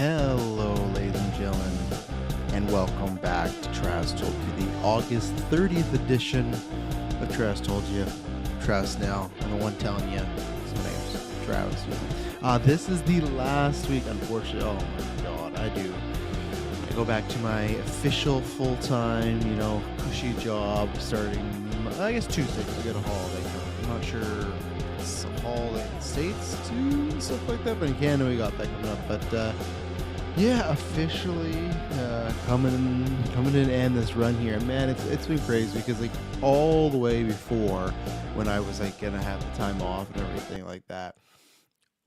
Hello, ladies and gentlemen, and welcome back to Travis Told You, the August 30th edition of Travis Told You. Travis now, I'm the one telling you. His name's Travis. This is the last week, unfortunately. Oh my god, I go back to my official full-time, cushy job starting, I guess, Tuesday, because we got a holiday coming. I'm not sure it's a holiday in the States too, and stuff like that, but in Canada we got that coming up. But yeah, officially coming to an end this run here. And man, it's been crazy because like all the way before when I was like gonna have the time off and everything like that,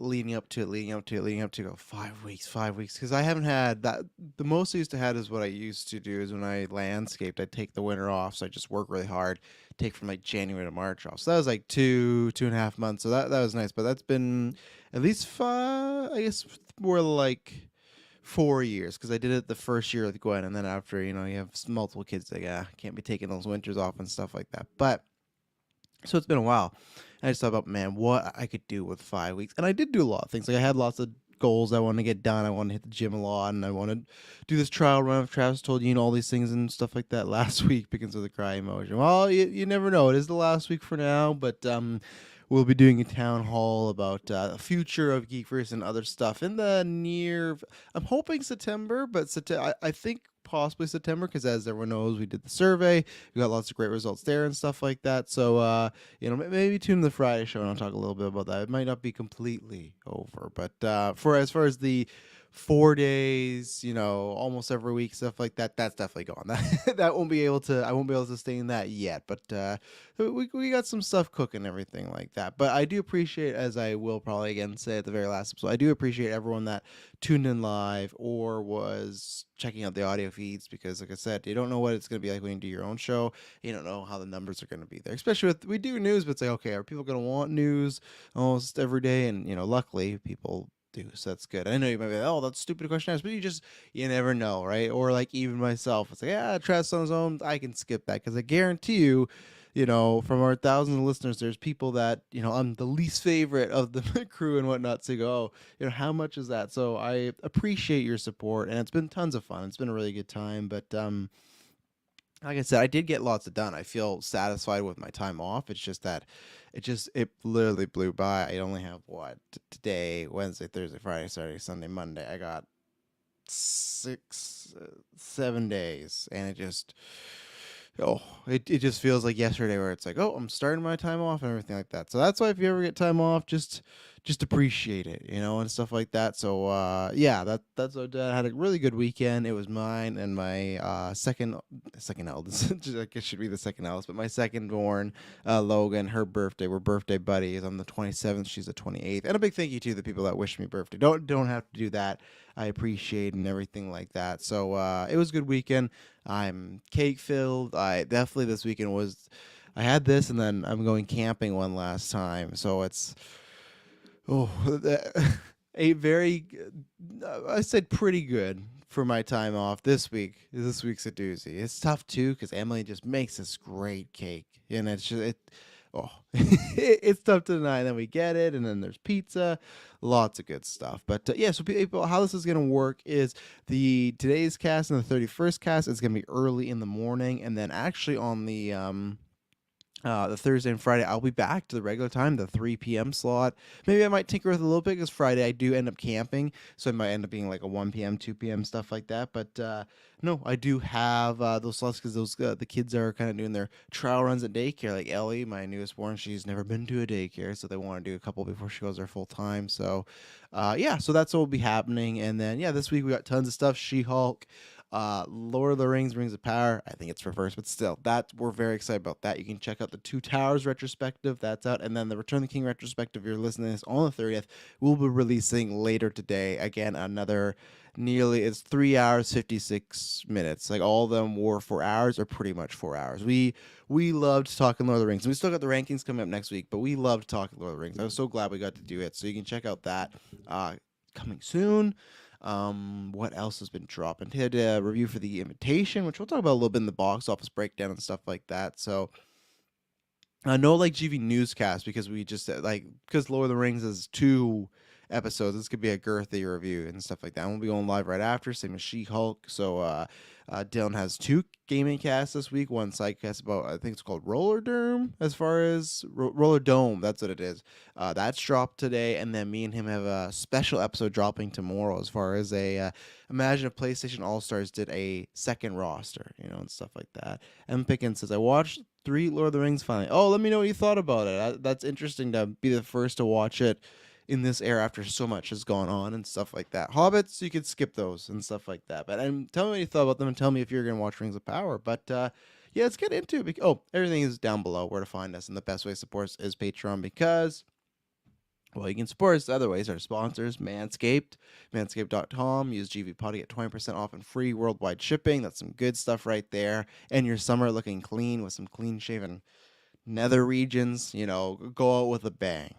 leading up to go 5 weeks, because I haven't had that. The most I used to have is what I used to do is when I landscaped, I'd take the winter off, so I just work really hard, take from like January to March off. So that was like 2.5 months. So that was nice, but that's been at least 5, I guess, more like 4 years, because I did it the first year with Gwen, and then after, you have multiple kids, like, can't be taking those winters off and stuff like that. But so it's been a while. And I just thought about, man, what I could do with 5 weeks. And I did do a lot of things. Like I had lots of goals I wanted to get done. I wanted to hit the gym a lot, and I wanted to do this trial run of Travis Told You and all these things and stuff like that last week because of the cry emoji. Well, you never know. It is the last week for now, but we'll be doing a town hall about the future of GeekVerse and other stuff in the near, I'm hoping September, but I think possibly September, because as everyone knows, we did the survey. We got lots of great results there and stuff like that. So, maybe tune in the Friday show and I'll talk a little bit about that. It might not be completely over, but as far as the 4 days, almost every week, stuff like that, that's definitely gone. That I won't be able to sustain that yet, but we got some stuff cooking and everything like that. But I do appreciate, as I will probably again say at the very last episode, I do appreciate everyone that tuned in live or was checking out the audio feeds, because like I said, you don't know what it's going to be like when you do your own show. You don't know how the numbers are going to be there, especially we do news, but it's like, okay, are people going to want news almost every day? And luckily people do, so that's good. I know you might be like, oh, that's a stupid question to ask, but you never know, right? Or like even myself, it's like, Travis on his own, I can skip that, because I guarantee you, from our thousands of listeners, there's people that, I'm the least favorite of the crew and whatnot, to go, how much is that? So I appreciate your support, and it's been tons of fun. It's been a really good time, but like I said, I did get lots of done. I feel satisfied with my time off. It's just that it literally blew by. I only have today, Wednesday, Thursday, Friday, Saturday, Sunday, Monday. I got 7 days, and it just feels like yesterday, where it's like, oh, I'm starting my time off and everything like that. So that's why if you ever get time off, just appreciate it, and stuff like that. So that's what I had a really good weekend. It was mine and my second eldest, I guess should be the second eldest, but my second born, Logan, her birthday. We're birthday buddies. On the 27th, she's the 28th. And a big thank you to the people that wished me birthday. Don't have to do that. I appreciate and everything like that. So it was a good weekend. I'm cake filled. I definitely, this weekend I had this, and then I'm going camping one last time. So it's a very, I said pretty good for my time off this week. This week's a doozy. It's tough too, because Emily just makes this great cake, and it's just it's tough to deny. And then we get it, and then there's pizza, lots of good stuff. But so people, how this is gonna work is today's cast and the 31st cast is gonna be early in the morning, and then actually on the Thursday and Friday, I'll be back to the regular time, the 3 p.m. slot. Maybe I might tinker with it a little bit, because Friday I do end up camping, so it might end up being like a 1 p.m., 2 p.m., stuff like that. But no, I do have those slots, because the kids are kind of doing their trial runs at daycare. Like Ellie, my newest born, she's never been to a daycare, so they want to do a couple before she goes there full time. So so that's what will be happening. And then this week we got tons of stuff. She-Hulk, Lord of the Rings, Rings of Power. I think it's reversed, but still, we're very excited about that. You can check out the Two Towers retrospective, that's out, and then the Return of the King retrospective, if you're listening to this on the 30th, we'll be releasing later today. Again, it's 3 hours 56 minutes. Like all of them were 4 hours, or pretty much 4 hours. We loved talking Lord of the Rings. We still got the rankings coming up next week, but we loved talking Lord of the Rings. I was so glad we got to do it. So you can check out that coming soon. What else has been dropping? Had a review for The Invitation, which we'll talk about a little bit in the box office breakdown and stuff like that. So no GV newscast, because we just because Lord of the Rings is too episodes. This could be a girthy review and stuff like that. And we'll be going live right after. Same as She-Hulk. So Dylan has 2 gaming casts this week. One sidecast about, I think it's called Roller Dome, as far as Roller Dome. That's what it is. That's dropped today, and then me and him have a special episode dropping tomorrow. As far as imagine if PlayStation All Stars did a second roster, and stuff like that. M. Pickens says, I watched 3 Lord of the Rings finally. Oh, let me know what you thought about it. That's interesting to be the first to watch it in this era after so much has gone on and stuff like that. Hobbits, you could skip those and stuff like that. But tell me what you thought about them and tell me if you're going to watch Rings of Power. But yeah, let's get into it. Everything is down below where to find us. And the best way to support us is Patreon because, well, you can support us other ways. Our sponsors, Manscaped, manscaped.com. Use GVPOD to get 20% off and free worldwide shipping. That's some good stuff right there. And your summer looking clean with some clean shaven nether regions, go out with a bang,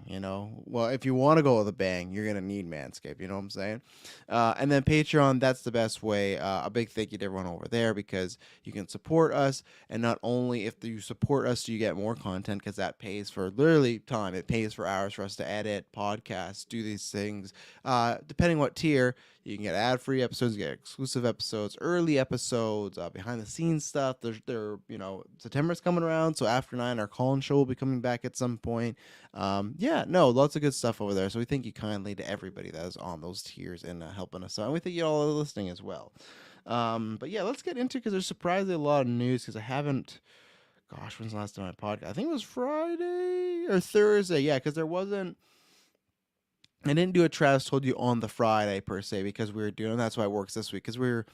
Well, if you want to go with a bang, you're going to need Manscaped, you know what I'm saying? And then Patreon, that's the best way. A big thank you to everyone over there because you can support us. And not only if you support us, do you get more content because that pays for literally time. It pays for hours for us to edit, podcasts, do these things. Depending what tier, you can get ad-free episodes, you get exclusive episodes, early episodes, behind-the-scenes stuff. September's coming around, so after 9, our call-in show will be coming back at some point. Lots of good stuff over there. So we thank you kindly to everybody that is on those tiers and helping us out. And we thank you all are listening as well. But yeah, let's get into it because there's surprisingly a lot of news because I haven't. Gosh, when's the last time I podcast? I think it was Friday or Thursday. Yeah, because there wasn't. I didn't do a Travis Told You on the Friday per se because we were doing. That's why it works this week because we were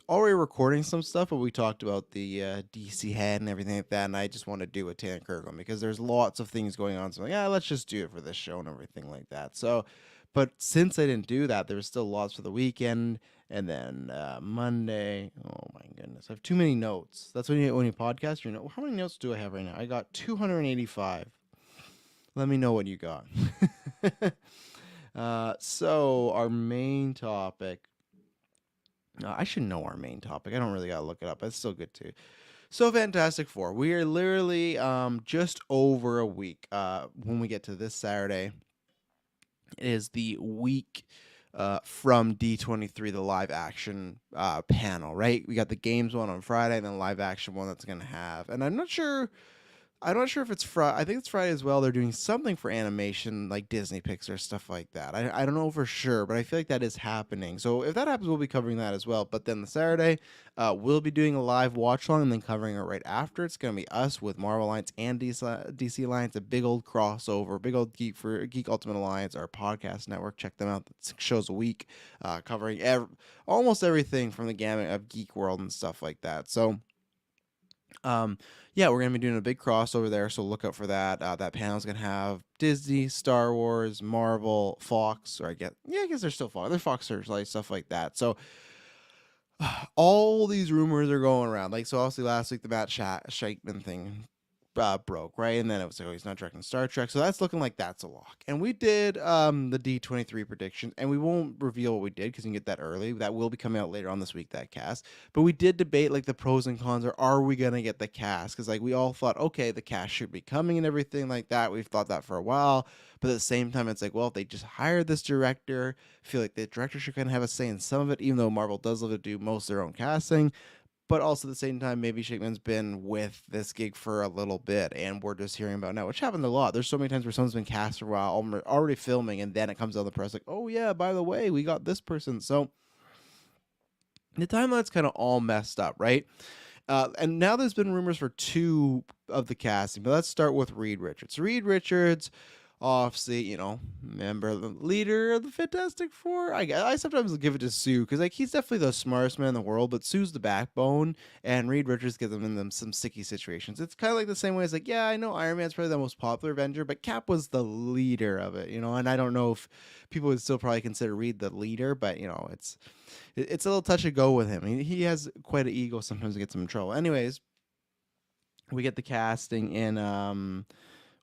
already recording some stuff, but we talked about the DC head and everything like that, and I just want to do a Tan Kirklin because there's lots of things going on. So I'm like, let's just do it for this show and everything like that. So, but since I didn't do that, there was still lots for the weekend, and then Monday. Oh my goodness, I have too many notes. That's when you podcast. How many notes do I have right now? I got 285. Let me know what you got. So our main topic. I should know our main topic. I don't really gotta look it up, but it's still good too. So Fantastic Four. We are literally just over a week when we get to this Saturday. It is the week from D23, the live action panel, right? We got the games one on Friday and then live action one that's gonna have. And I'm not sure if it's Friday. I think it's Friday as well. They're doing something for animation, like Disney, Pixar, stuff like that. I don't know for sure, but I feel like that is happening. So if that happens, we'll be covering that as well. But then the Saturday, we'll be doing a live watch along and then covering it right after. It's going to be us with Marvel Alliance and DC Alliance, a big old crossover, big old Geek Ultimate Alliance, our podcast network. Check them out. 6 shows a week, covering almost everything from the gamut of geek world and stuff like that. So we're going to be doing a big crossover there, so look out for that. That panel's going to have Disney, Star Wars, Marvel, Fox, or I guess they're still Fox. They're Fox Searchlight, stuff like that. So all these rumors are going around. So obviously last week the Matt Shankman thing broke, right? And then it was like, he's not directing Star Trek. So that's looking like that's a lock. And we did the D23 prediction, and we won't reveal what we did because you can get that early. That will be coming out later on this week, that cast. But we did debate the pros and cons, or are we going to get the cast? Because we all thought, okay, the cast should be coming and everything like that. We've thought that for a while. But at the same time, it's if they just hired this director, I feel like the director should kind of have a say in some of it, even though Marvel does love to do most of their own casting. But also at the same time, maybe Shankman's been with this gig for a little bit, and we're just hearing about it now, which happens a lot. There's so many times where someone's been cast for a while, already filming, and then it comes out in the press oh yeah, by the way, we got this person. So the timeline's kind of all messed up, right? And now there's been rumors for 2 of the casting, but let's start with Reed Richards. Reed Richards, obviously, member, the leader of the Fantastic Four. I sometimes give it to Sue because he's definitely the smartest man in the world, but Sue's the backbone, and Reed Richards gets them in some sticky situations. It's kind of the same way as I know Iron Man's probably the most popular Avenger, but Cap was the leader of it, and I don't know if people would still probably consider Reed the leader, but it's a little touch and go with him. He has quite an ego. Sometimes it gets him in trouble. Anyways, we get the casting in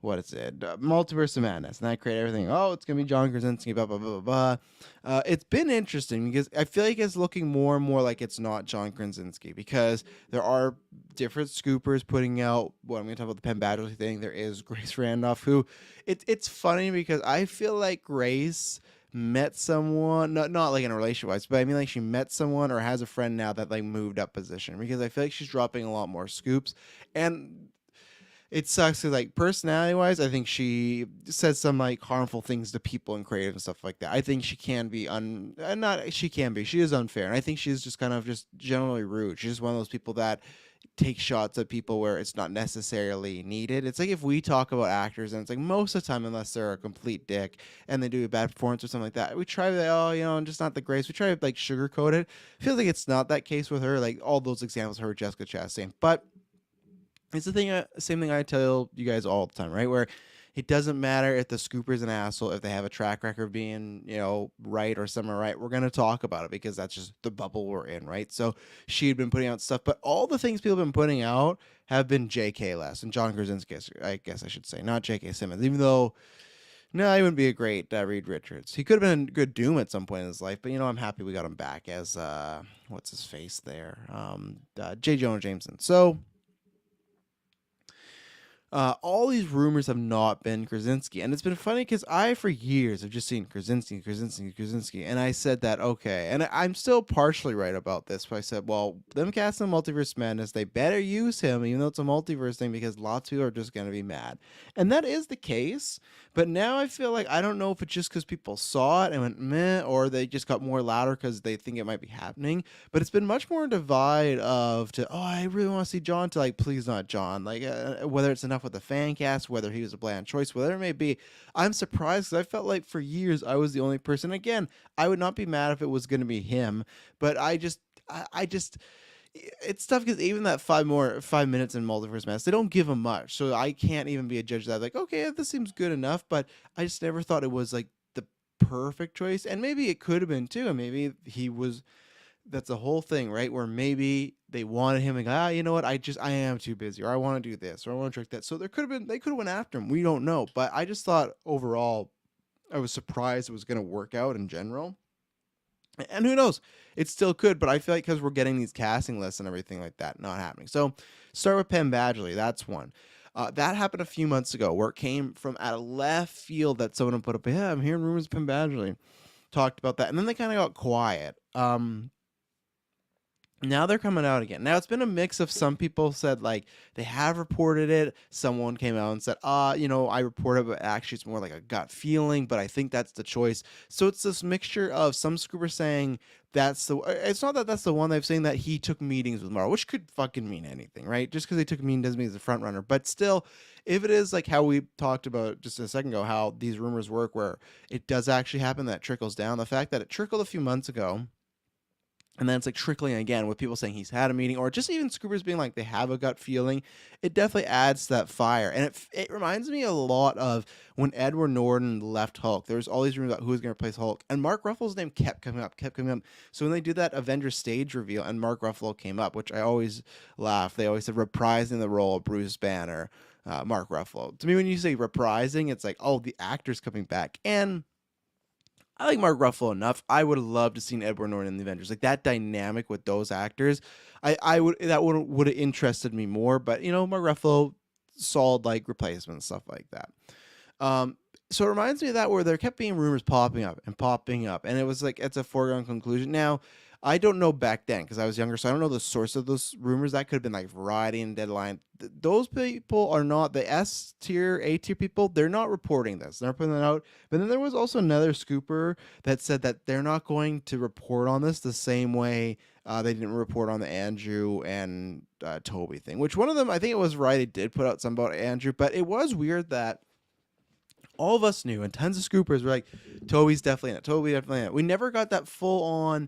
what is it? Multiverse of Madness. And I create everything. Oh, it's going to be John Krasinski, blah, blah, blah, blah, blah. It's been interesting because I feel like it's looking more and more like it's not John Krasinski because there are different scoopers putting out, I'm going to talk about the Penn Badley thing. There is Grace Randolph, who it's funny because I feel like Grace met someone, not like in a relationship wise, but I mean like she met someone or has a friend now that like moved up position, because I feel like she's dropping a lot more scoops. And it sucks because like personality wise, I think she says some like harmful things to people and creative and stuff like that. I think she can be she is unfair, and I think she's just kind of just generally rude. She's just one of those people that take shots at people where it's not necessarily needed. It's like if we talk about actors and it's like most of the time, unless they're a complete dick and they do a bad performance or something like that, we try to, just not the greatest. We try to like sugarcoat it. I feel like it's not that case with her. Like all those examples, her, Jessica Chastain, but it's the thing, same thing I tell you guys all the time, right? Where it doesn't matter if the scooper's an asshole, if they have a track record of being, right or semi right. We're gonna talk about it because that's just the bubble we're in, right? So she had been putting out stuff, but all the things people have been putting out have been J.K. less and John Krasinski, I guess I should say, not J.K. Simmons. Even though, no, he wouldn't be a great Reed Richards. He could have been a good Doom at some point in his life, but I'm happy we got him back as what's his face there, J. Jonah Jameson. So. All these rumors have not been Krasinski, and it's been funny because I, for years, have just seen Krasinski, and I said that, okay, and I'm still partially right about this, but I said, well, them casting Multiverse Madness, they better use him, even though it's a multiverse thing, because lots of people are just going to be mad, and that is the case, but now I feel like, I don't know if it's just because people saw it and went, meh, or they just got more louder because they think it might be happening, but it's been much more divide I really want to see John, to like, please not John, like, whether it's enough with the fan cast, whether he was a bland choice, whatever it may be. I'm surprised because I felt like for years I was the only person. Again, I would not be mad if it was going to be him, but I just it's tough because even that 5 minutes in Multiverse Madness, they don't give him much, so I can't even be a judge of that. Like, okay, this seems good enough, but I just never thought it was like the perfect choice, and maybe it could have been too, and maybe he was. That's the whole thing, right? Where maybe they wanted him and you know what? I am too busy, or I want to do this, or I want to trick that. So they could have went after him. We don't know, but I just thought overall, I was surprised it was going to work out in general. And who knows? It still could, but I feel like because we're getting these casting lists and everything like that, not happening. So start with Penn Badley. That's one. That happened a few months ago, where it came from out of left field that someone put up. Yeah, I'm hearing rumors of Penn Badley. Talked about that, and then they kind of got quiet. Now they're coming out again. Now it's been a mix of, some people said like they have reported it. Someone came out and said, I reported, but actually it's more like a gut feeling, but I think that's the choice. So it's this mixture of some scoopers saying it's not that that's the one. They've saying that he took meetings with Marvel, which could fucking mean anything, right? Just because they took a meeting doesn't mean he's a front runner. But still, if it is like how we talked about just a second ago, how these rumors work, where it does actually happen, that trickles down. The fact that it trickled a few months ago, and then it's like trickling again with people saying he's had a meeting, or just even scoopers being like they have a gut feeling. It definitely adds to that fire. And it reminds me a lot of when Edward Norton left Hulk. There was all these rumors about who was going to replace Hulk. And Mark Ruffalo's name kept coming up. So when they did that Avengers stage reveal and Mark Ruffalo came up, which I always laugh. They always said reprising the role of Bruce Banner, Mark Ruffalo. To me, when you say reprising, it's like, oh, the actor's coming back. And I like Mark Ruffalo enough. I would have loved to seen Edward Norton in the Avengers. Like that dynamic with those actors, would have interested me more. But Mark Ruffalo, solid like replacement and stuff like that. So it reminds me of that, where there kept being rumors popping up, and it was like it's a foregone conclusion. Now, I don't know back then because I was younger, so I don't know the source of those rumors. That could have been like Variety and Deadline. Those people are not the S tier, A tier people. They're not reporting this. They're putting it out. But then there was also another scooper that said that they're not going to report on this the same way they didn't report on the Andrew and Toby thing. Which one of them, I think it was Variety, did put out some about Andrew. But it was weird that all of us knew, and tons of scoopers were like, Toby's definitely in it. Toby definitely in it. We never got that full on,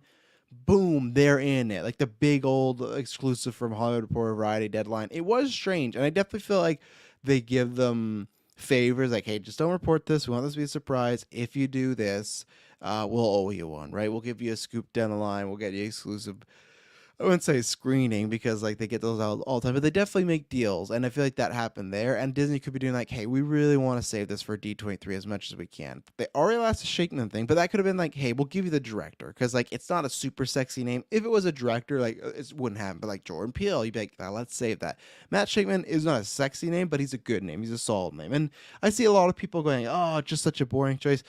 boom, they're in it. Like the big old exclusive from Hollywood Reporter, Variety, Deadline. It was strange. And I definitely feel like they give them favors. Like, hey, just don't report this. We want this to be a surprise. If you do this, we'll owe you one, right? We'll give you a scoop down the line. We'll get you exclusive. I wouldn't say screening because like they get those out all the time, but they definitely make deals, and I feel like that happened there. And Disney could be doing like, hey, we really want to save this for D23 as much as we can. They already lost the Shakeman thing, but that could have been like, hey, we'll give you the director because like it's not a super sexy name. If it was a director, like it wouldn't happen. But like Jordan Peele, you'd be like, let's save that. Matt Shakeman is not a sexy name, but he's a good name. He's a solid name, and I see a lot of people going, oh, just such a boring choice.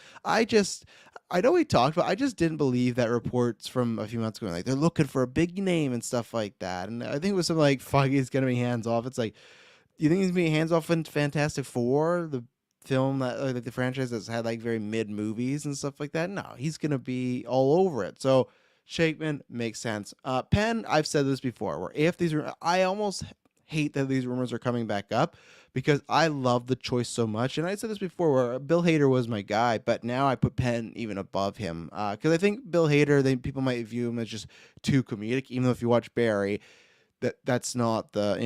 I know we talked, but I just didn't believe that reports from a few months ago, like they're looking for a big name and stuff like that. And I think it was something like Foggy's gonna be hands off. It's like, you think he's gonna be hands off in Fantastic Four, the film that like the franchise that's had like very mid movies and stuff like that? No, he's gonna be all over it. So Shakeman makes sense. Penn, I've said this before, where if these are, I almost hate that these rumors are coming back up because I love the choice so much. And I said this before, where Bill Hader was my guy, but now I put Penn even above him because I think Bill Hader, people might view him as just too comedic. Even though if you watch Barry, that's not the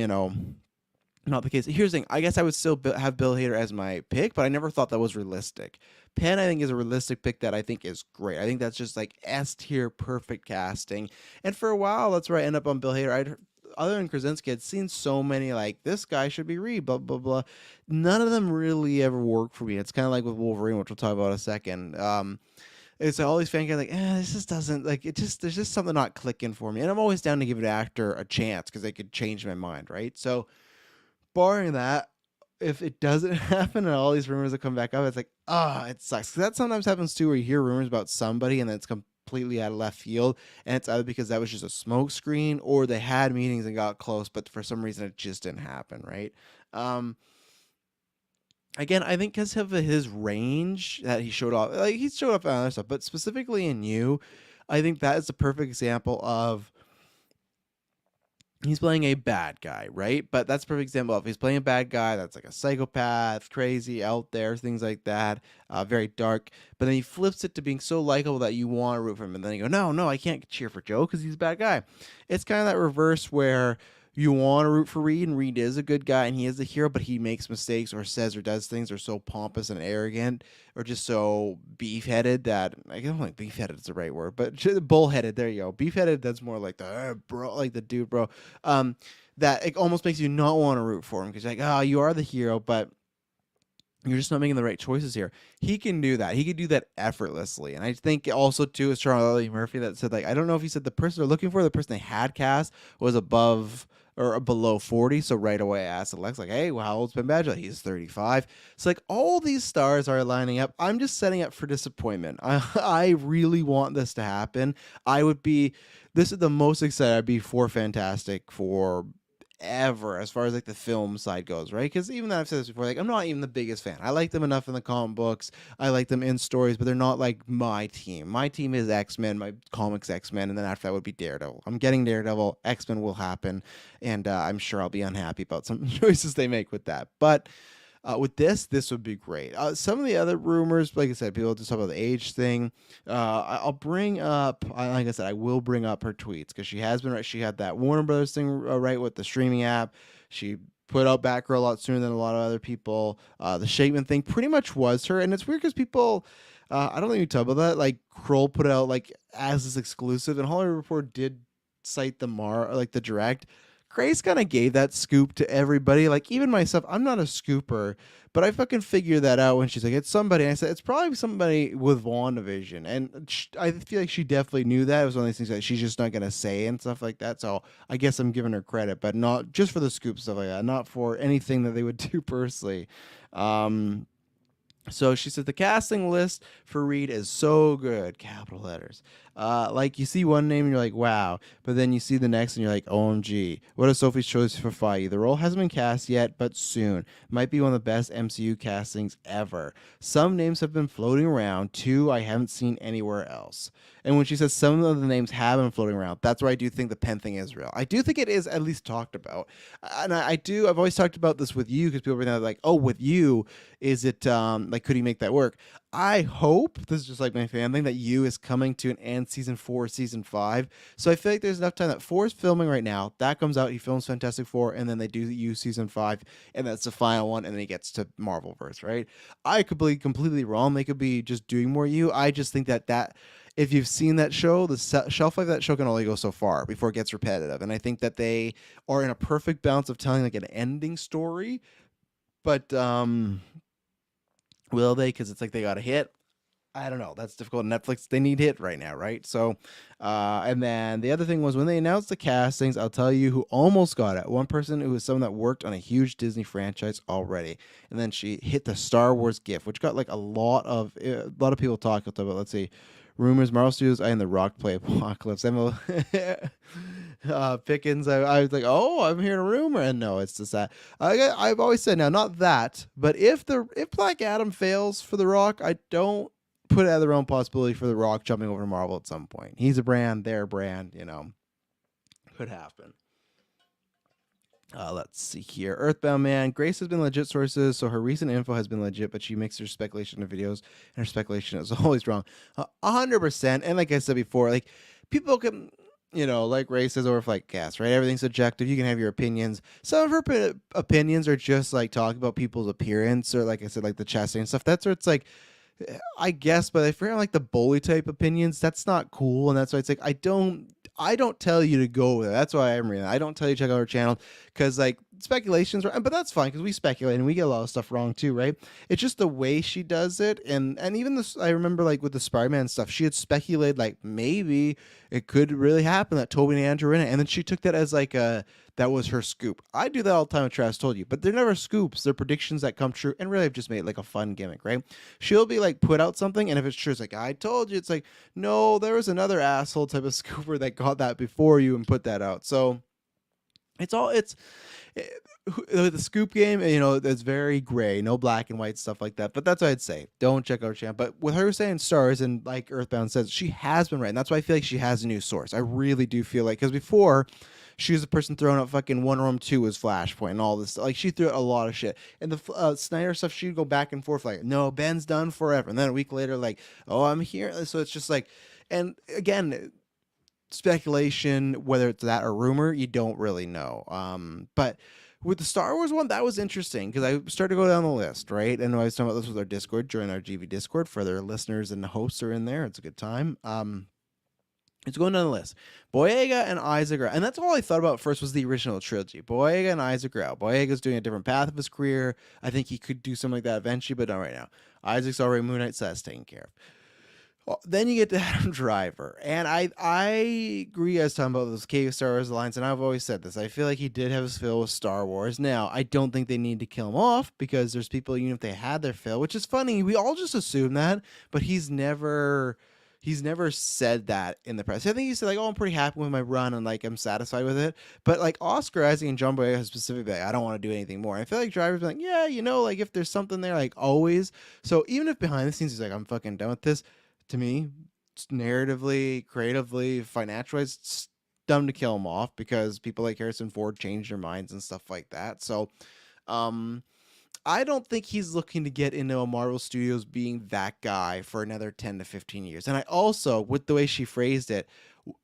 not the case. Here's the thing. I guess I would still have Bill Hader as my pick, but I never thought that was realistic. Penn, I think, is a realistic pick that I think is great. I think that's just like S tier perfect casting. And for a while, that's where I end up on Bill Hader. Other than Krasinski, I'd seen so many like this guy should be Reed, blah blah blah. None of them really ever work for me. It's kind of like with Wolverine, which we'll talk about in a second. It's like all these fan guys like, this just doesn't like it. Just there's just something not clicking for me, and I'm always down to give an actor a chance because they could change my mind, right? So, barring that, if it doesn't happen and all these rumors that come back up, it's like, it sucks. 'Cause that sometimes happens too, where you hear rumors about somebody and then it's completely out of left field, and it's either because that was just a smoke screen or they had meetings and got close, but for some reason it just didn't happen, right? Um, Again, I think because of his range that he showed off, like he showed up on other stuff, but specifically in You, I think that is the perfect example of he's playing a bad guy, right? But that's a perfect example of he's playing a bad guy that's like a psychopath, crazy, out there, things like that, very dark. But then he flips it to being so likable that you want to root for him. And then you go, no, I can't cheer for Joe because he's a bad guy. It's kind of that reverse where you want to root for Reed, and Reed is a good guy and he is the hero, but he makes mistakes or says or does things or so pompous and arrogant or just so beef-headed that I don't think beef-headed is the right word, but bull-headed. There you go. Beef-headed. That's more like the bro, like the dude, bro. That it almost makes you not want to root for him because you're like, you are the hero, but you're just not making the right choices here. He can do that. He can do that effortlessly. And I think also, too, it's Charlie Murphy that said, like, I don't know if he said the person they're looking for, the person they had cast was above or below 40. So right away I asked Alex, like, hey, well, how old's Penn Badley? He's 35. It's like all these stars are lining up. I'm just setting up for disappointment. I really want this to happen. This is the most excited I'd be for Fantastic for ever as far as like the film side goes, right? Because even though I've said this before, like I'm not even the biggest fan. I like them enough in the comic books. I like them in stories, but they're not like my team. My team is X-Men, my comics X-Men, and then after that would be Daredevil. I'm getting Daredevil. X-Men will happen, and I'm sure I'll be unhappy about some choices they make with that. But with this would be great. Some of the other rumors, like I said, people just talk about the age thing. I'll bring up, like I said, I will bring up her tweets because she has been right. She had that Warner Brothers thing right with the streaming app. She put out Batgirl a lot sooner than a lot of other people. The Shakeman thing pretty much was her, and it's weird because people. I don't think you talk about that. Like Kroll put it out like as this exclusive, and Hollywood Report did cite the direct. Grace kind of gave that scoop to everybody. Like, even myself, I'm not a scooper, but I fucking figured that out when she's like, it's somebody. And I said, it's probably somebody with WandaVision. And I feel like she definitely knew that. It was one of these things that she's just not going to say and stuff like that. So I guess I'm giving her credit, but not just for the scoop stuff like that, not for anything that they would do personally. So she said the casting list for Reed is so good, capital letters. Like you see one name and you're like, wow, but then you see the next and you're like, OMG. What is Sophie's choice for Feige? The role hasn't been cast yet, but soon. Might be one of the best MCU castings ever. Some names have been floating around, two I haven't seen anywhere else. And when she says some of the names have been floating around, that's where I do think the Penn thing is real. I do think it is at least talked about. And I've always talked about this with you because people are like, oh, with you, is it, like, could he make that work? I hope, this is just like my fan thing, that You is coming to an end season 4, season 5. So I feel like there's enough time that 4 is filming right now. That comes out, he films Fantastic Four, and then they do You season 5, and that's the final one, and then he gets to Marvelverse, right? I could be completely wrong. They could be just doing more You. I just think that if you've seen that show, the shelf life of that show can only go so far before it gets repetitive. And I think that they are in a perfect balance of telling like an ending story, but will they? Because it's like they got a hit. I don't know. That's difficult. Netflix, they need hit right now, right? So, and then the other thing was when they announced the castings, I'll tell you who almost got it. One person who was someone that worked on a huge Disney franchise already, and then she hit the Star Wars gift, which got like a lot of people talking about. Let's see, Rumours, Marvel Studios, and The Rock play Apocalypse. Pickens. I was like, oh, I'm hearing a rumor, and no, it's just that. I've always said now, not that, but if Black Adam fails for The Rock, I don't put out the realm possibility for The Rock jumping over to Marvel at some point. He's a brand, their brand, could happen. Let's see here. Earthbound Man. Grace has been legit sources, so her recent info has been legit, but she makes her speculation in videos, and her speculation is always wrong. 100%. And like I said before, like people can, like Ray says over Flightcast, right? Everything's subjective. You can have your opinions. Some of her opinions are just like talking about people's appearance, or like I said, like the chastising and stuff. That's where it's like, I guess, but if you're like the bully type opinions, that's not cool, and that's why it's like I don't tell you to go there. That's why I'm reading. I don't tell you to check out our channel because like speculations, but that's fine because we speculate and we get a lot of stuff wrong too, right? It's just the way she does it, and even this. I remember like with the Spider-Man stuff, she had speculated like maybe it could really happen that Tobey and Andrew are in it, and then she took that as like that was her scoop. I do that all the time with Travis Told You, but they're never scoops. They're predictions that come true, and really I've just made like a fun gimmick, right? She'll be like put out something, and if it's true, it's like I told you. It's like no, there was another asshole type of scooper that got that before you and put that out. So the scoop game, it's very gray, no black and white stuff like that. But that's what I'd say. Don't check out her channel. But with her saying stars, and like Earthbound says, she has been right. And that's why I feel like she has a new source. I really do feel like, because before she was the person throwing out fucking Wonder Woman 2 was Flashpoint and all this. Like she threw out a lot of shit. And the Snyder stuff, she'd go back and forth like, no, Ben's done forever. And then a week later, like, oh, I'm here. So it's just like, and again, speculation, whether it's that or rumor, you don't really know. But with the Star Wars one, that was interesting because I started to go down the list, right? And I was talking about this with our Discord, join our GV Discord for their listeners, and the hosts are in there. It's a good time. It's going down the list. Boyega and Isaac are, and that's all I thought about first was the original trilogy. Boyega and Isaac are out. Boyega's doing a different path of his career. I think he could do something like that eventually, but not right now. Isaac's already Moon Knight, so that's taken care of. Well, then you get to Adam Driver, and I agree. I was talking about those Cave Star Wars Alliance, and I've always said this. I feel like he did have his fill with Star Wars. Now, I don't think they need to kill him off because there's people, even if they had their fill, which is funny. We all just assume that, but he's never said that in the press. I think he said like, "Oh, I'm pretty happy with my run and like I'm satisfied with it." But like Oscar Isaac and John Boyega specifically, like, I don't want to do anything more. And I feel like Driver's like, yeah, like if there's something there, like always. So even if behind the scenes he's like, I'm fucking done with this. To me, narratively, creatively, financial-wise, it's dumb to kill him off because people like Harrison Ford changed their minds and stuff like that. So, I don't think he's looking to get into a Marvel Studios being that guy for another 10 to 15 years. And I also, with the way she phrased it,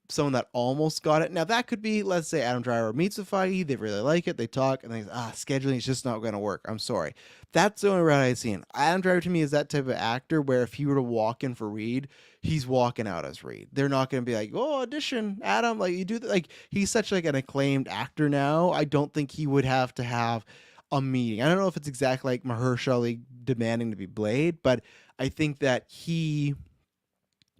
someone that almost got it. Now, that could be, let's say, Adam Driver meets with Feige. They really like it. They talk, and they say, scheduling is just not going to work. I'm sorry. That's the only route I've seen. Adam Driver, to me, is that type of actor where if he were to walk in for Reed, he's walking out as Reed. They're not going to be like, oh, audition, Adam. Like, you do that. Like, he's such like an acclaimed actor now. I don't think he would have to have a meeting. I don't know if it's exactly like Mahershala demanding to be Blade, but I think that he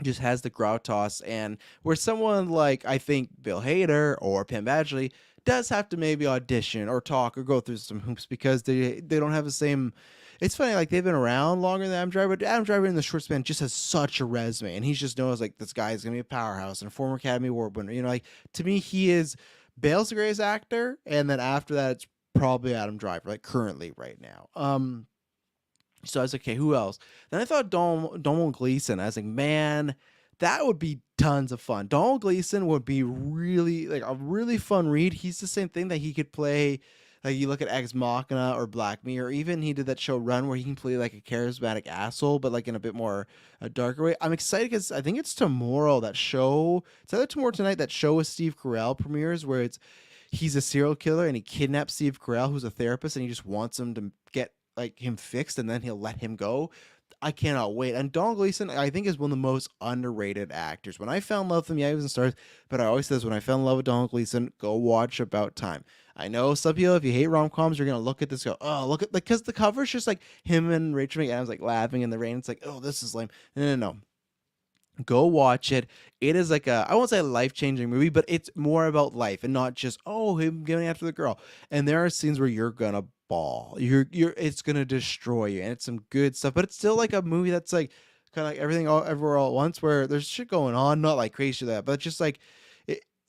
just has the gravitas, and where someone like I think Bill Hader or Penn Badley does have to maybe audition or talk or go through some hoops because they don't have the same. It's funny, like they've been around longer than Adam Driver, but Adam Driver in the short span just has such a resume, and he just knows like this guy is gonna be a powerhouse and a former Academy Award winner. Like to me, he is Bale's the greatest actor, and then after that, it's probably Adam Driver, like currently right now. So I was like, okay, who else? Then I thought Donald Gleason. I was like, man, that would be tons of fun. Donald Gleason would be really like a really fun read. He's the same thing that he could play. Like you look at Ex Machina or Black Mirror, even he did that show Run where he can play like a charismatic asshole, but like in a bit more a darker way. I'm excited because I think it's tomorrow that show. It's either tomorrow or tonight that show with Steve Carell premieres where he's a serial killer and he kidnaps Steve Carell, who's a therapist, and he just wants him to get like him fixed and then he'll let him go. I cannot wait. And Don Gleason, I think, is one of the most underrated actors. When I fell in love with him, yeah, he was in Stars, but I always says when I fell in love with Don Gleason, go watch About Time. I know some people, if you hate rom-coms, you're gonna look at this, go, oh, look at, because the cover's just like him and Rachel McAdams like laughing in the rain. It's like, oh, this is lame. No. Go watch it. It is like I won't say a life-changing movie, but it's more about life and not just, oh, him going after the girl. And there are scenes where you're gonna bawl. It's gonna destroy you, and it's some good stuff. But it's still like a movie that's like kind of like everything all everywhere all at once, where there's shit going on, not like crazy that, but just like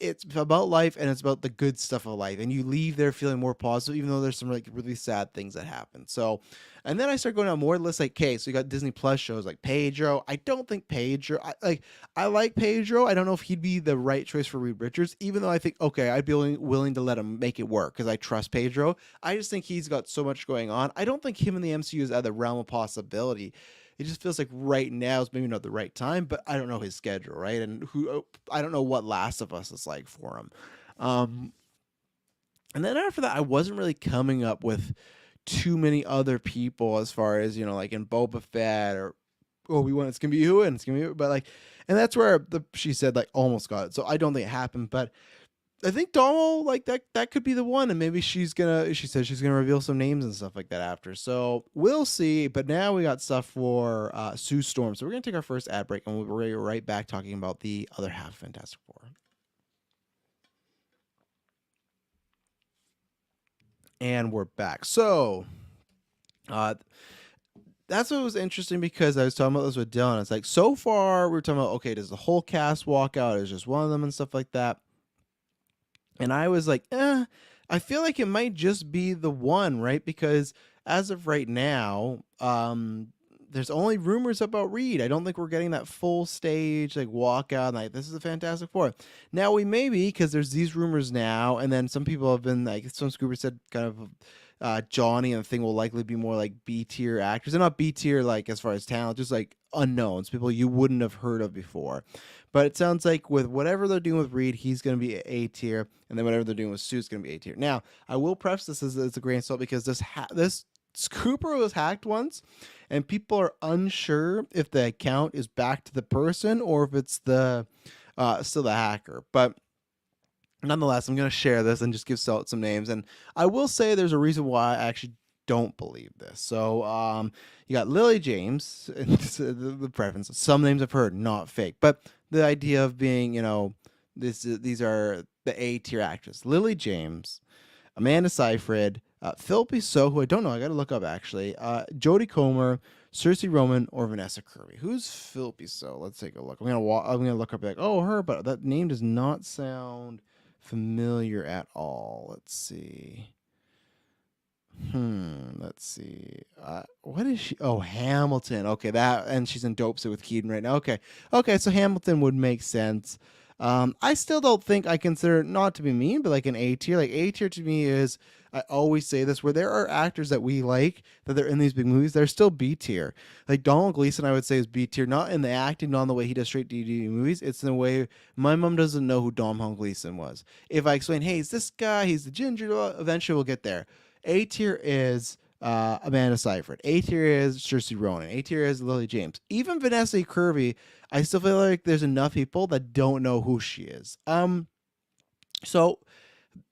it's about life, and it's about the good stuff of life, and you leave there feeling more positive, even though there's some like really sad things that happen. So, and then I start going down more lists, like, okay, so you got Disney Plus shows like Pedro. I don't think Pedro, I like Pedro. I don't know if he'd be the right choice for Reed Richards, even though I think, okay, I'd be willing to let him make it work because I trust Pedro. I just think he's got so much going on. I don't think him in the MCU is at the realm of possibility. It just feels like right now is maybe not the right time, but I don't know his schedule, right? And I don't know what Last of Us is like for him. And then after that, I wasn't really coming up with too many other people as far as, like in Boba Fett or Obi-Wan. It's gonna be who, and it's gonna be who, but like, and that's where she said like almost got it. So I don't think it happened, but I think Donald, like that could be the one, and maybe she said she's gonna reveal some names and stuff like that after. So we'll see. But now we got stuff for Sue Storm. So we're gonna take our first ad break, and we'll be right back talking about the other half of Fantastic Four. And we're back. So that's what was interesting, because I was talking about this with Dylan. It's like, so far we're talking about, okay, does the whole cast walk out? Is just one of them and stuff like that? And I was like, I feel like it might just be the one, right? Because as of right now, there's only rumors about Reed. I don't think we're getting that full stage, like, walkout, like, this is a Fantastic Four. Now, we may be, because there's these rumors now, and then some people have been, like, some scoopers said kind of Johnny and the Thing will likely be more like B-tier actors. And not B-tier, like, as far as talent, just, like, unknowns, people you wouldn't have heard of before. But it sounds like with whatever they're doing with Reed, he's going to be A tier, and then whatever they're doing with Sue's going to be A tier. Now, I will preface this as a grain of salt, because this Scooper was hacked once, and people are unsure if the account is back to the person or if it's the still the hacker. But nonetheless, I'm going to share this and just give out some names. And I will say there's a reason why I actually don't believe this. So you got Lily James, and the preference. Some names I've heard, not fake, but the idea of being, these are the A tier actors: Lily James, Amanda Seyfried, Philippi So, who I don't know, I got to look up actually, Jodie Comer, Saoirse Ronan, or Vanessa Kirby. Who's Philippi So? Let's take a look. I'm gonna look up, like, oh, her, but that name does not sound familiar at all. Let's see. Let's see. What is she? Oh, Hamilton. Okay, and she's in Dope Sick with Keaton right now. Okay, so Hamilton would make sense. I still don't think I consider it, not to be mean, but like an A tier. Like, A tier to me is, I always say this, where there are actors that we like that they're in these big movies, they're still B tier. Like Donald Gleason, I would say, is B tier, not in the acting, not in the way he does straight DVD movies. It's in the way my mom doesn't know who Domhnall Gleeson was. If I explain, hey, it's this guy, he's the ginger, eventually we'll get there. A tier is Amanda Seyfried. A tier is Saoirse Ronan. A tier is Lily James. Even Vanessa Kirby, I still feel like there's enough people that don't know who she is. So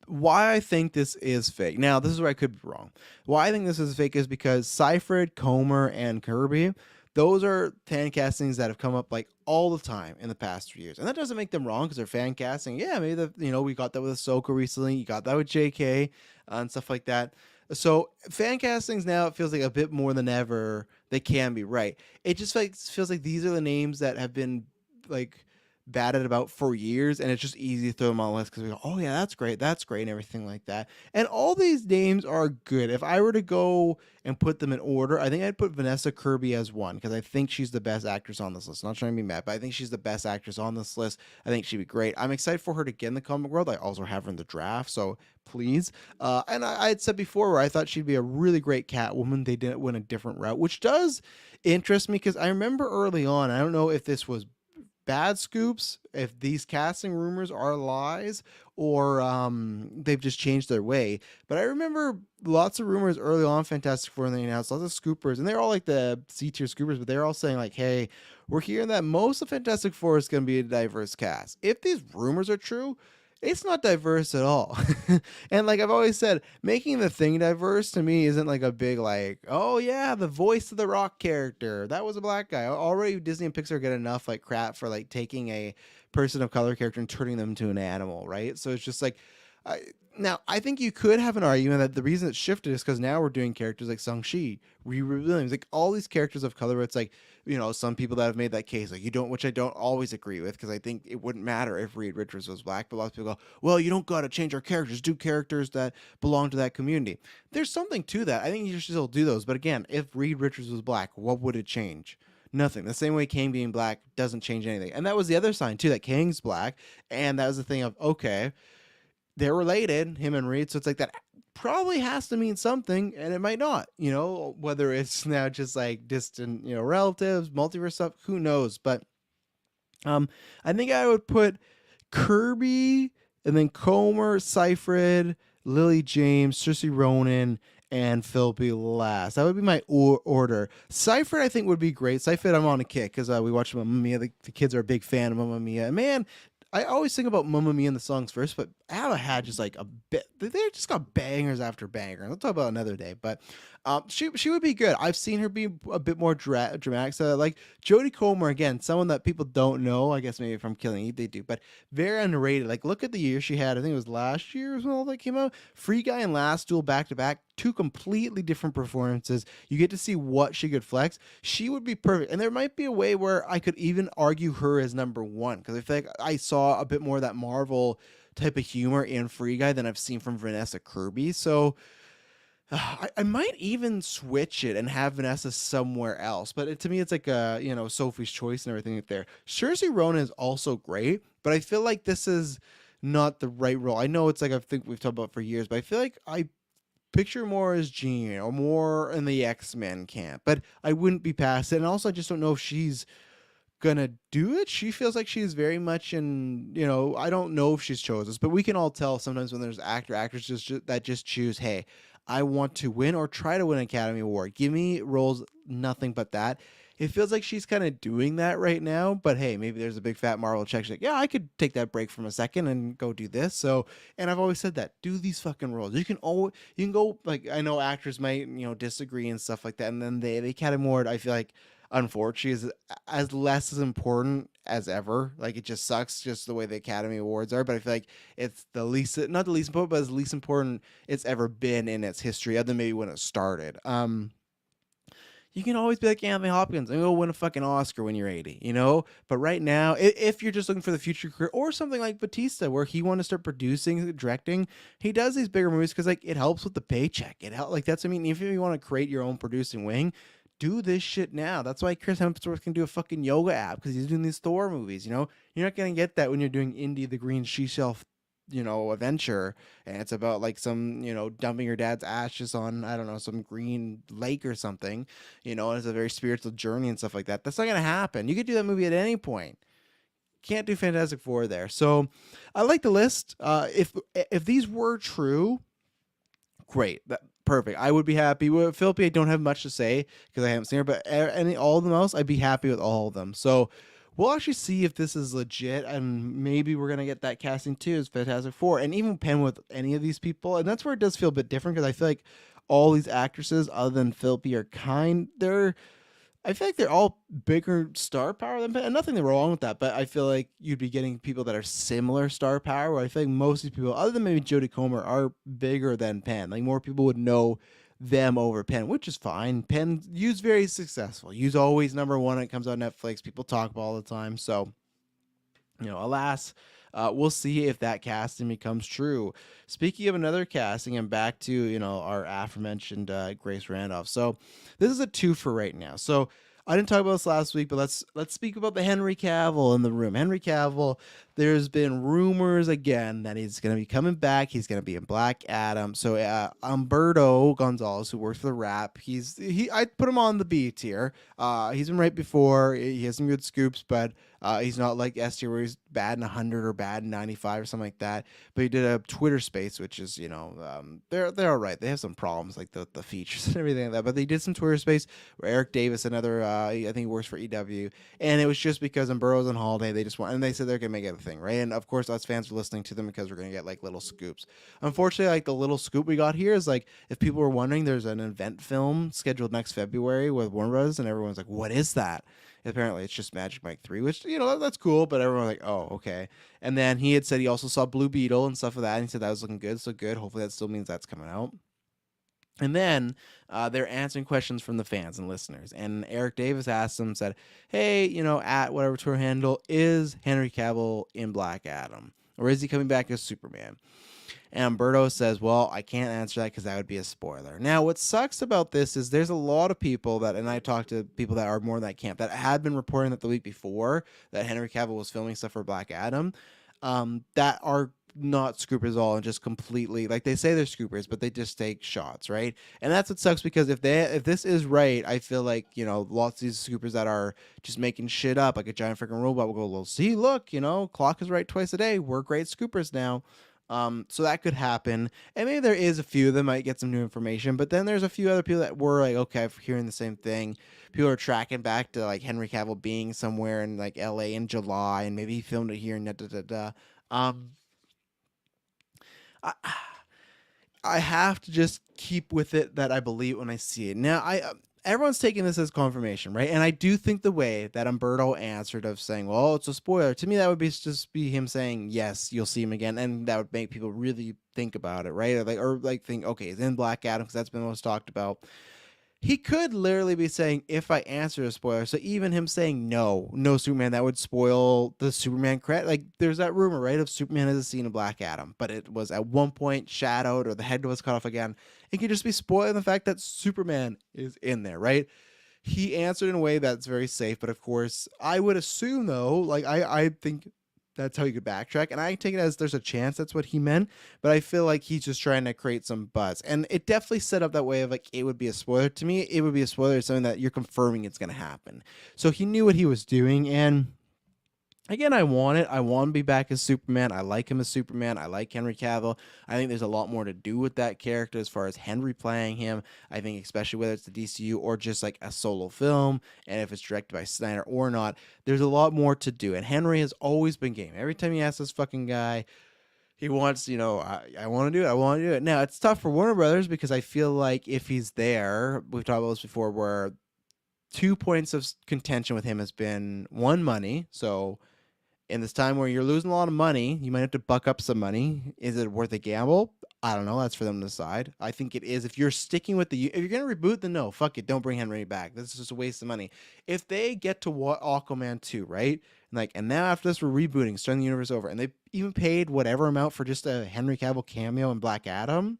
why I think this is fake. Now, this is where I could be wrong. Why I think this is fake is because Seyfried, Comer, and Kirby, those are fan castings that have come up like all the time in the past 3 years. And that doesn't make them wrong, because they're fan casting. Yeah, maybe we got that with Ahsoka recently. You got that with JK and stuff like that. So fan castings now, it feels like a bit more than ever they can be right. It just feels like these are the names that have been like batted about for years, and it's just easy to throw them on the list because we go, oh yeah, that's great, and everything like that. And all these names are good. If I were to go and put them in order, I think I'd put Vanessa Kirby as one, because I think she's the best actress on this list. I'm not trying to be mad, but I think she's the best actress on this list. I think she'd be great. I'm excited for her to get in the comic world. I also have her in the draft, so please. And I had said before where I thought she'd be a really great Catwoman. They didn't win a different route, which does interest me, because I remember early on, I don't know if this was bad scoops, if these casting rumors are lies, or they've just changed their way. But I remember lots of rumors early on Fantastic Four, and they announced lots of scoopers, and they're all like the C-tier scoopers, but they're all saying like, hey, we're hearing that most of Fantastic Four is going to be a diverse cast. If these rumors are true, it's not diverse at all. And like I've always said, making the Thing diverse to me isn't like a big like, oh yeah, the voice of the Rock character, that was a black guy. Already Disney and Pixar get enough like crap for like taking a person of color character and turning them to an animal, right? So it's just like, now I think you could have an argument that the reason it shifted is because now we're doing characters like Shang-Chi, Riri Williams, like all these characters of color. It's like, you know, some people that have made that case, like you don't, which I don't always agree with, because I think it wouldn't matter if Reed Richards was black, but lots of people go, well, you don't got to change our characters, do characters that belong to that community. There's something to that. I think you should still do those. But again, if Reed Richards was black, what would it change? Nothing. The same way Kang being black doesn't change anything. And that was the other sign too, that Kang's black. And that was the thing of, okay, they're related, him and Reed. So it's like that probably has to mean something, and it might not, you know, whether it's now just like distant, you know, relatives, multiverse stuff, who knows. But I think I would put Kirby and then Comer, Seyfried, Lily James, Saoirse Ronan, and Philby last. That would be my order. Seyfried, I think, would be great. Seyfried, I'm on a kick because we watched Mamma Mia. The kids are a big fan of Mamma Mia. And man, I always think about Mamma Mia and the songs first, but Ava had just like a bit. They just got bangers after bangers. I'll talk about another day, but she would be good. I've seen her be a bit more dramatic. So like Jodie Comer, again, someone that people don't know. I guess maybe from Killing Eve they do, but very underrated. Like look at the year she had. I think it was last year as well that came out. Free Guy and Last Duel back to back. Two completely different performances. You get to see what she could flex. She would be perfect. And there might be a way where I could even argue her as number one, because I feel like I saw a bit more of that Marvel type of humor in Free Guy than I've seen from Vanessa Kirby. So I might even switch it and have Vanessa somewhere else. But to me, it's like a, you know, Sophie's Choice and everything there. Saoirse Ronan is also great, but I feel like this is not the right role. I know it's like I think we've talked about for years, but I feel like I picture more as Jean or more in the X-Men camp, but I wouldn't be past it. And also, I just don't know if she's gonna do it. She feels like she's very much in, you know, I don't know if she's chosen this, but we can all tell sometimes when there's actors just choose, hey, I want to win or try to win an Academy Award. Give me roles, nothing but that. It feels like she's kind of doing that right now, but hey, maybe there's a big fat Marvel check. She's like, yeah, I could take that break from a second and go do this. So, and I've always said that, do these fucking roles. You can go, like, I know actors might, you know, disagree and stuff like that. And then the Academy Award, I feel like, unfortunately, is as less as important as ever. Like, it just sucks just the way the Academy Awards are, but I feel like it's the least, not the least important, but it's the least important it's ever been in its history, other than maybe when it started. You can always be like Anthony Hopkins and go win a fucking Oscar when you're 80, you know? But right now, if you're just looking for the future career, or something like Batista, where he wanted to start producing, directing, he does these bigger movies because like it helps with the paycheck. It helps, like, that's, I mean, if you want to create your own producing wing, do this shit now. That's why Chris Hemsworth can do a fucking yoga app, because he's doing these Thor movies, you know? You're not going to get that when you're doing Indy the Green She-Shelf, you know, adventure, and it's about like some, you know, dumping your dad's ashes on, I don't know, some green lake or something, you know, and it's a very spiritual journey and stuff like that. That's not gonna happen. You could do that movie at any point. Can't do Fantastic Four there. So I like the list. If these were true, great, perfect. I would be happy with Philippi. I don't have much to say because I haven't seen her, but all of them else, I'd be happy with all of them. So we'll actually see if this is legit, and maybe we're going to get that casting too as Fantastic Four, and even Penn with any of these people. And that's where it does feel a bit different, because I feel like all these actresses other than Philippi are I feel like they're all bigger star power than Penn, and nothing wrong with that, but I feel like you'd be getting people that are similar star power, where I feel like most of these people, other than maybe Jodie Comer, are bigger than Penn. Like, more people would know them over Penn, which is fine. Penn, Yu's very successful. Yu's always number one when it comes on Netflix. People talk about all the time. So, you know, alas, we'll see if that casting becomes true. Speaking of another casting, and back to, you know, our aforementioned Grace Randolph. So this is a two for right now. So I didn't talk about this last week, but let's speak about the Henry Cavill in the room. Henry Cavill, there's been rumors again that he's going to be coming back. He's going to be in Black Adam. So Humberto Gonzalez, who works for the Wrap, I put him on the B tier. He's been right before. He has some good scoops, but he's not like S tier where he's bad in 100 or bad in 95 or something like that. But he did a Twitter space, which is, they're all right. They have some problems like the features and everything like that. But they did some Twitter space where Eric Davis, another I think he works for EW, and it was just because Humberto's on holiday. They just want, and they said they're gonna make it a thing, right? And of course, us fans are listening to them because we're gonna get like little scoops. Unfortunately, like the little scoop we got here is like, if people were wondering, there's an event film scheduled next February with Warner Bros. And everyone's like, what is that? Apparently it's just Magic Mike 3, which, that's cool, but everyone's like, oh, okay. And then he had said he also saw Blue Beetle and stuff like that, and he said that was looking good, so good. Hopefully that still means that's coming out. And then they're answering questions from the fans and listeners. And Eric Davis asked them, said, hey, at whatever Twitter handle, is Henry Cavill in Black Adam? Or is he coming back as Superman? And Humberto says, well, I can't answer that because that would be a spoiler. Now, what sucks about this is there's a lot of people that, and I talked to people that are more in that camp, that had been reporting that the week before that Henry Cavill was filming stuff for Black Adam, that are not scoopers at all and just completely, like, they say they're scoopers, but they just take shots, right? And that's what sucks, because if this is right, I feel like, lots of these scoopers that are just making shit up, like a giant freaking robot will go, well, see, look, clock is right twice a day. We're great scoopers now. So that could happen, and maybe there is a few that might get some new information, but then there's a few other people that were like, okay, I'm hearing the same thing. People are tracking back to like Henry Cavill being somewhere in like LA in July, and maybe he filmed it here and I have to just keep with it that I believe when I see it. Now, everyone's taking this as confirmation, right? And I do think the way that Humberto answered of saying, well, it's a spoiler, to me, that would just be him saying, yes, you'll see him again. And that would make people really think about it, right? Or think, okay, he's in Black Adam, because that's been most talked about. He could literally be saying, if I answer a spoiler, so even him saying no Superman, that would spoil the Superman credit. Like, there's that rumor, right, of Superman as a scene of Black Adam, but it was at one point shadowed, or the head was cut off again. It could just be spoiling the fact that Superman is in there, right? He answered in a way that's very safe, but of course, I would assume, though, like, I think that's how you could backtrack, and I take it as there's a chance that's what he meant, but I feel like he's just trying to create some buzz, and it definitely set up that way of like, it would be a spoiler. To me, it would be a spoiler, something that you're confirming it's going to happen. So he knew what he was doing, and again, I want it. I want to be back as Superman. I like him as Superman. I like Henry Cavill. I think there's a lot more to do with that character as far as Henry playing him. I think especially whether it's the DCU or just like a solo film, and if it's directed by Snyder or not, there's a lot more to do. And Henry has always been game. Every time you ask this fucking guy, he wants, I want to do it. I want to do it. Now, it's tough for Warner Brothers, because I feel like if he's there, we've talked about this before, where 2 points of contention with him has been, one, money. So in this time where you're losing a lot of money, you might have to buck up some money. Is it worth a gamble? I don't know. That's for them to decide. I think it is. If you're sticking with if you're going to reboot, then no, fuck it. Don't bring Henry back. This is just a waste of money. If they get to Aquaman 2, right? And now after this, we're rebooting, starting the universe over, and they even paid whatever amount for just a Henry Cavill cameo in Black Adam,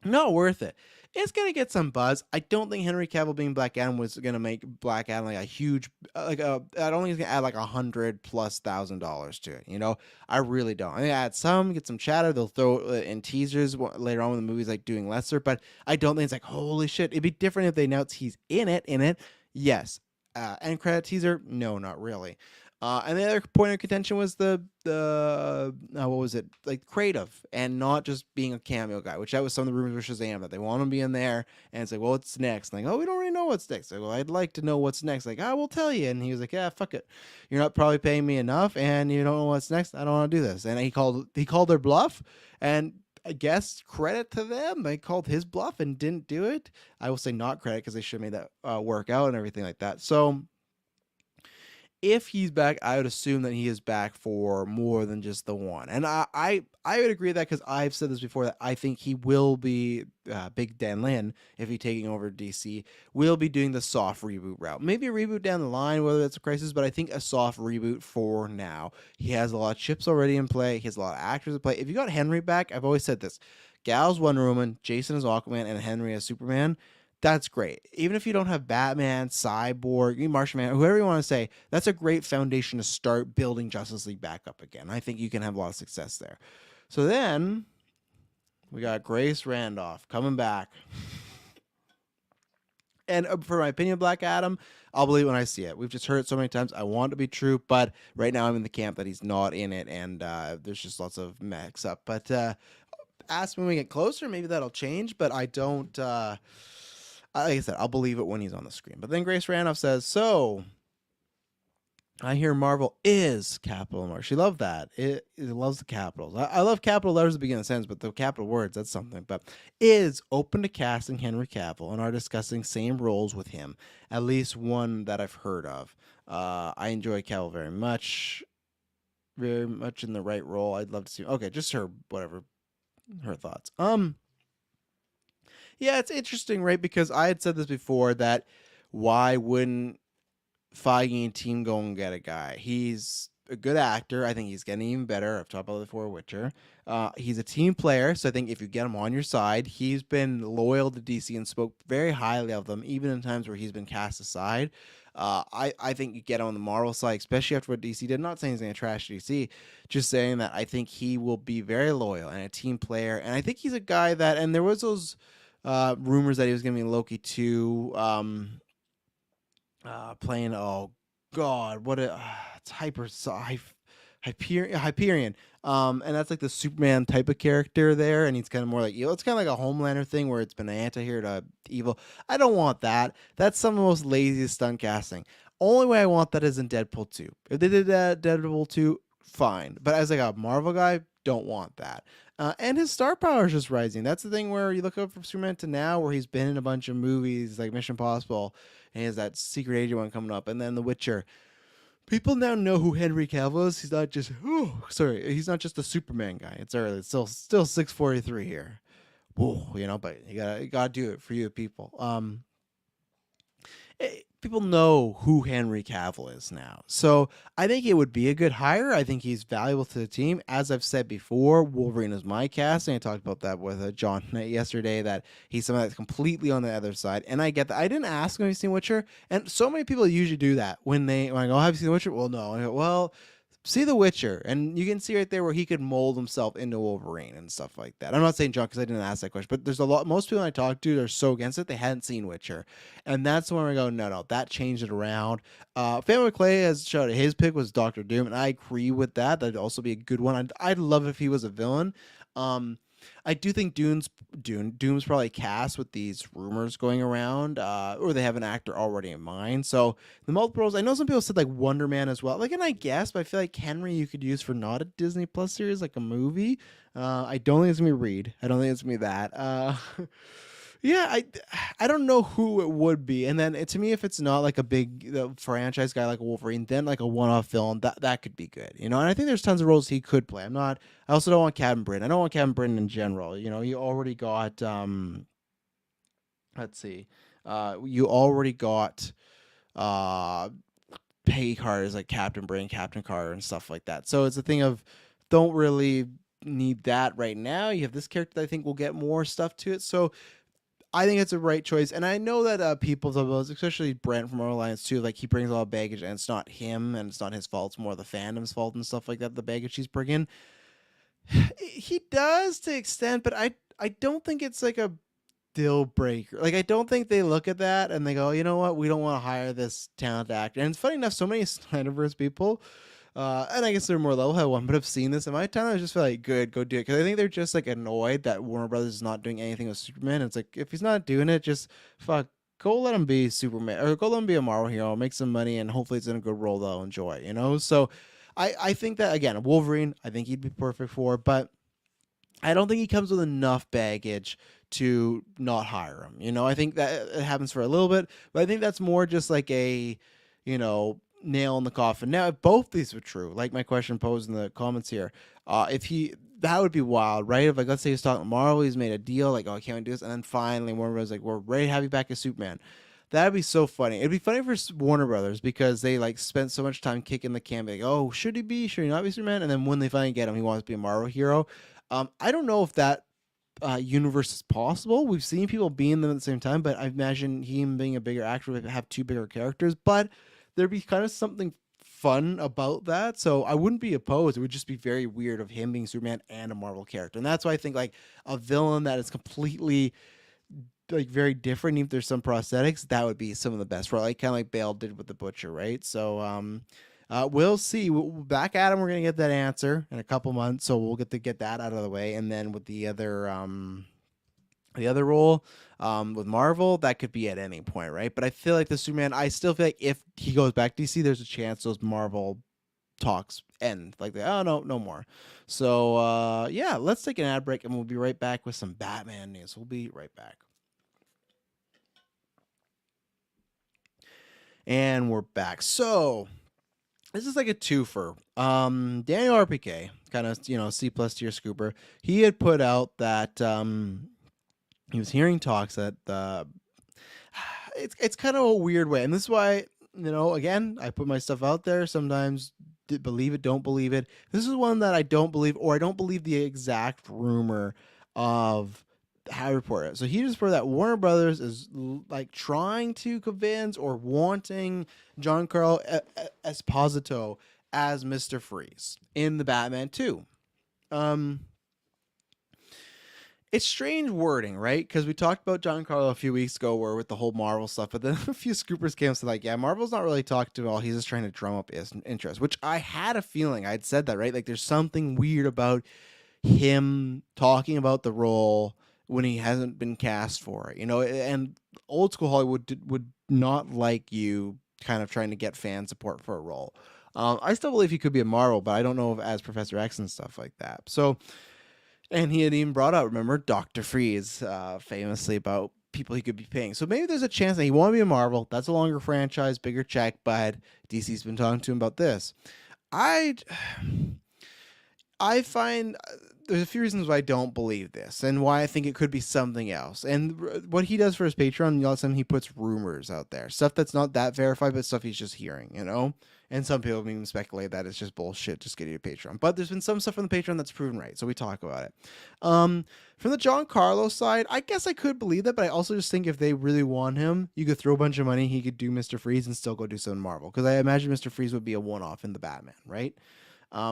not worth it. It's going to get some buzz. I don't think Henry Cavill being Black Adam was going to make Black Adam like a huge, I don't think it's going to add like $100,000+ to it. I really don't. I think add some, get some chatter. They'll throw in teasers later on when the movie's like doing lesser, but I don't think it's like, holy shit. It'd be different if they announced he's in it. Yes. End credit teaser? No, not really. And the other point of contention was the what was it, like, creative, and not just being a cameo guy, which that was some of the rumors with Shazam, that they want him to be in there, and it's like, well, what's next? And like, oh, we don't really know what's next. Like, well, I'd like to know what's next. Like, I will tell you. And he was like, yeah, fuck it. You're not probably paying me enough, and you don't know what's next. I don't want to do this. And he called their bluff, and I guess credit to them. They called his bluff and didn't do it. I will say not credit, because they should have made that work out and everything like that. So if he's back, I would assume that he is back for more than just the one. And I would agree with that, because I've said this before, that I think he will be, Big Dan Lin, if he's taking over DC, will be doing the soft reboot route. Maybe a reboot down the line, whether it's a crisis, but I think a soft reboot for now. He has a lot of chips already in play. He has a lot of actors in play. If you got Henry back, I've always said this, Gal's Wonder Woman, Jason as Aquaman, and Henry as Superman, that's great. Even if you don't have Batman, Cyborg, Martian Man, whoever you want to say, that's a great foundation to start building Justice League back up again. I think you can have a lot of success there. So then we got Grace Randolph coming back. And for my opinion, Black Adam, I'll believe it when I see it. We've just heard it so many times. I want it to be true, but right now I'm in the camp that he's not in it, and there's just lots of mix up. But ask me when we get closer, maybe that'll change, but I don't. Like I said, I'll believe it when he's on the screen. But then Grace Randolph says, so I hear Marvel is capital Marvel. She loved that. It loves the capitals. I love capital letters at the beginning of the sentence, but the capital words, that's something. But is open to casting Henry Cavill and are discussing same roles with him. At least one that I've heard of. I enjoy Cavill very much. Very much in the right role. I'd love to see. Okay, just her thoughts. Yeah, it's interesting, right? Because I had said this before that why wouldn't Feige and team go and get a guy? He's a good actor. I think he's getting even better. I've talked about it before, Witcher. He's a team player, so I think if you get him on your side, he's been loyal to DC and spoke very highly of them, even in times where he's been cast aside. I think you get on the Marvel side, especially after what DC did. I'm not saying he's going to trash DC, just saying that I think he will be very loyal and a team player. And I think he's a guy that, and there was those rumors that he was going to be in Loki 2, playing, oh god, what a it's Hyperion, and that's like the Superman type of character there, and he's kind of more like evil. It's kind of like a Homelander thing where it's been an anti-hero to evil. I don't want that. That's some of the most laziest stunt casting. Only way I want that is in Deadpool 2. If they did that Deadpool 2, fine, but as like a Marvel guy, don't want that. And his star power is just rising. That's the thing where you look up from Superman to now, where he's been in a bunch of movies like Mission Impossible, and he has that secret agent one coming up, and then The Witcher. People now know who Henry Cavill is. He's not just he's not just a Superman guy. It's early. It's still 6:43 here. Whoa, but you gotta do it for you people. People know who Henry Cavill is now. So I think it would be a good hire. I think he's valuable to the team. As I've said before, Wolverine is my casting. I talked about that with John yesterday, that he's someone that's completely on the other side. And I get that. I didn't ask him if he's seen Witcher. And so many people usually do that when I go, have you seen The Witcher? Well, no. I go, well, see The Witcher, and you can see right there where he could mold himself into Wolverine and stuff like that. I'm not saying John because I didn't ask that question, but there's a lot. Most people I talk to are so against it they hadn't seen Witcher, and that's when I go, no, that changed it around. Family Clay has showed his pick was Doctor Doom, and I agree with that. That'd also be a good one. I'd love if he was a villain. I do think Doom's probably cast with these rumors going around, or they have an actor already in mind. So the multiple roles, I know some people said like Wonder Man as well. Like, and I guess, but I feel like Henry you could use for not a Disney Plus series, like a movie. I don't think it's gonna be Reed. I don't think it's gonna be that. Yeah, I don't know who it would be. And then to me, if it's not like a big franchise guy like Wolverine, then like a one-off film, that could be good. And I think there's tons of roles he could play. I also don't want Captain Britain. I don't want Captain Britain in general. You already got let's see. You already got Peggy Carter's like Captain Britain, Captain Carter, and stuff like that. So it's a thing of don't really need that right now. You have this character that I think will get more stuff to it. So I think it's a right choice, and I know that people, especially Brent from our Alliance too, like he brings a lot of baggage, and it's not him, and it's not his fault. It's more the fandom's fault and stuff like that. The baggage he's bringing, he does to an extent, but I don't think it's like a deal breaker. Like I don't think they look at that and they go, you know what, we don't want to hire this talented actor. And it's funny enough, so many Snyderverse people. And I guess they're more level-headed one, but I've seen this in my time. I just feel like, good, go do it. Because I think they're just like annoyed that Warner Brothers is not doing anything with Superman. It's like, if he's not doing it, just go let him be Superman, or go let him be a Marvel hero, make some money, and hopefully it's in a good role they'll enjoy, So I think that, again, Wolverine, I think he'd be perfect for, but I don't think he comes with enough baggage to not hire him. I think that it happens for a little bit, but I think that's more just like a, nail in the coffin. Now, if both these were true, like my question posed in the comments here, that would be wild, right? If like, let's say he's talking to Marvel, he's made a deal, like, oh, I can't do this, and then finally Warner Brothers like, we're ready to have you back as Superman. That'd be so funny. It'd be funny for Warner Brothers because they like spent so much time kicking the can, like, oh, should he not be Superman? And then when they finally get him, he wants to be a Marvel hero. I don't know if that universe is possible. We've seen people be in them at the same time, but I imagine him being a bigger actor would have two bigger characters. But there'd be kind of something fun about that. So I wouldn't be opposed. It would just be very weird of him being Superman and a Marvel character. And that's why I think like a villain that is completely like very different, even if there's some prosthetics, that would be some of the best for like kind of like Bale did with the Butcher, right? So we'll see. Back at him, we're gonna get that answer in a couple months, so we'll get that out of the way, and then with the other role with Marvel, that could be at any point, right? But I feel like the Superman, I still feel like if he goes back to DC, there's a chance those Marvel talks end. Like, oh no more. So yeah, let's take an ad break, and we'll be right back with some Batman news. We'll be right back. And we're back. So this is like a twofer. Daniel RPK, kind of, C+ tier scooper. He had put out that he was hearing talks that it's kind of a weird way, and this is why, again, I put my stuff out there. Sometimes believe it, don't believe it. This is one that I don't believe, or I don't believe the exact rumor of how to report it. So he just reported that Warner Brothers is like trying to convince or wanting Giancarlo Esposito as Mr. Freeze in the Batman 2. It's strange wording, right? Because we talked about Giancarlo a few weeks ago where with the whole Marvel stuff, but then a few scoopers came and said like, yeah, Marvel's not really talking to him at all. He's just trying to drum up his interest, which I had a feeling. I'd said that, right? Like there's something weird about him talking about the role when he hasn't been cast for it, and old school Hollywood would not like you kind of trying to get fan support for a role. I still believe he could be a Marvel, but I don't know if as Professor X and stuff like that. So, and he had even brought out, remember, Dr. Freeze, famously about people he could be paying. So maybe there's a chance that he won't be a Marvel. That's a longer franchise, bigger check, but DC's been talking to him about this. I find there's a few reasons why I don't believe this and why I think it could be something else. And what he does for his Patreon, all of a sudden he puts rumors out there, stuff that's not that verified, but stuff he's just hearing, And some people even speculate that it's just bullshit, just getting a Patreon. But there's been some stuff from the Patreon that's proven right, so we talk about it. From the Giancarlo side, I guess I could believe that, but I also just think if they really want him, you could throw a bunch of money, he could do Mr. Freeze and still go do some Marvel. Because I imagine Mr. Freeze would be a one-off in the Batman, right?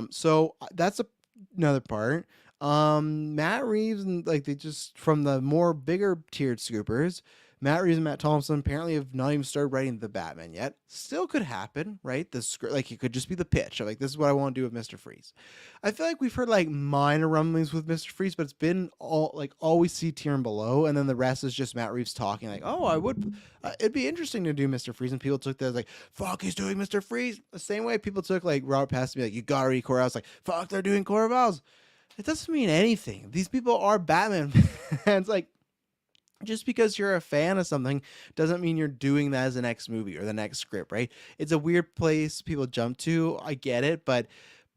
So that's another part. Matt Reeves and like they just from the more bigger tiered scoopers, Matt Reeves and Matt Thompson apparently have not even started writing the Batman yet. Still could happen, right? The script, like it could just be the pitch. Like this is what I want to do with Mr. Freeze. I feel like we've heard like minor rumblings with Mr. Freeze, but it's been always C tier and below, and then the rest is just Matt Reeves talking like, oh, I would. It'd be interesting to do Mr. Freeze, and people took that as like, fuck, he's doing Mr. Freeze. The same way people took like Robert Pattinson to be like, you gotta read Corvallis. Like, fuck, they're doing Corvallis. It doesn't mean anything. These people are Batman fans. Like, just because you're a fan of something doesn't mean you're doing that as the next movie or the next script, right? It's a weird place people jump to. I get it, but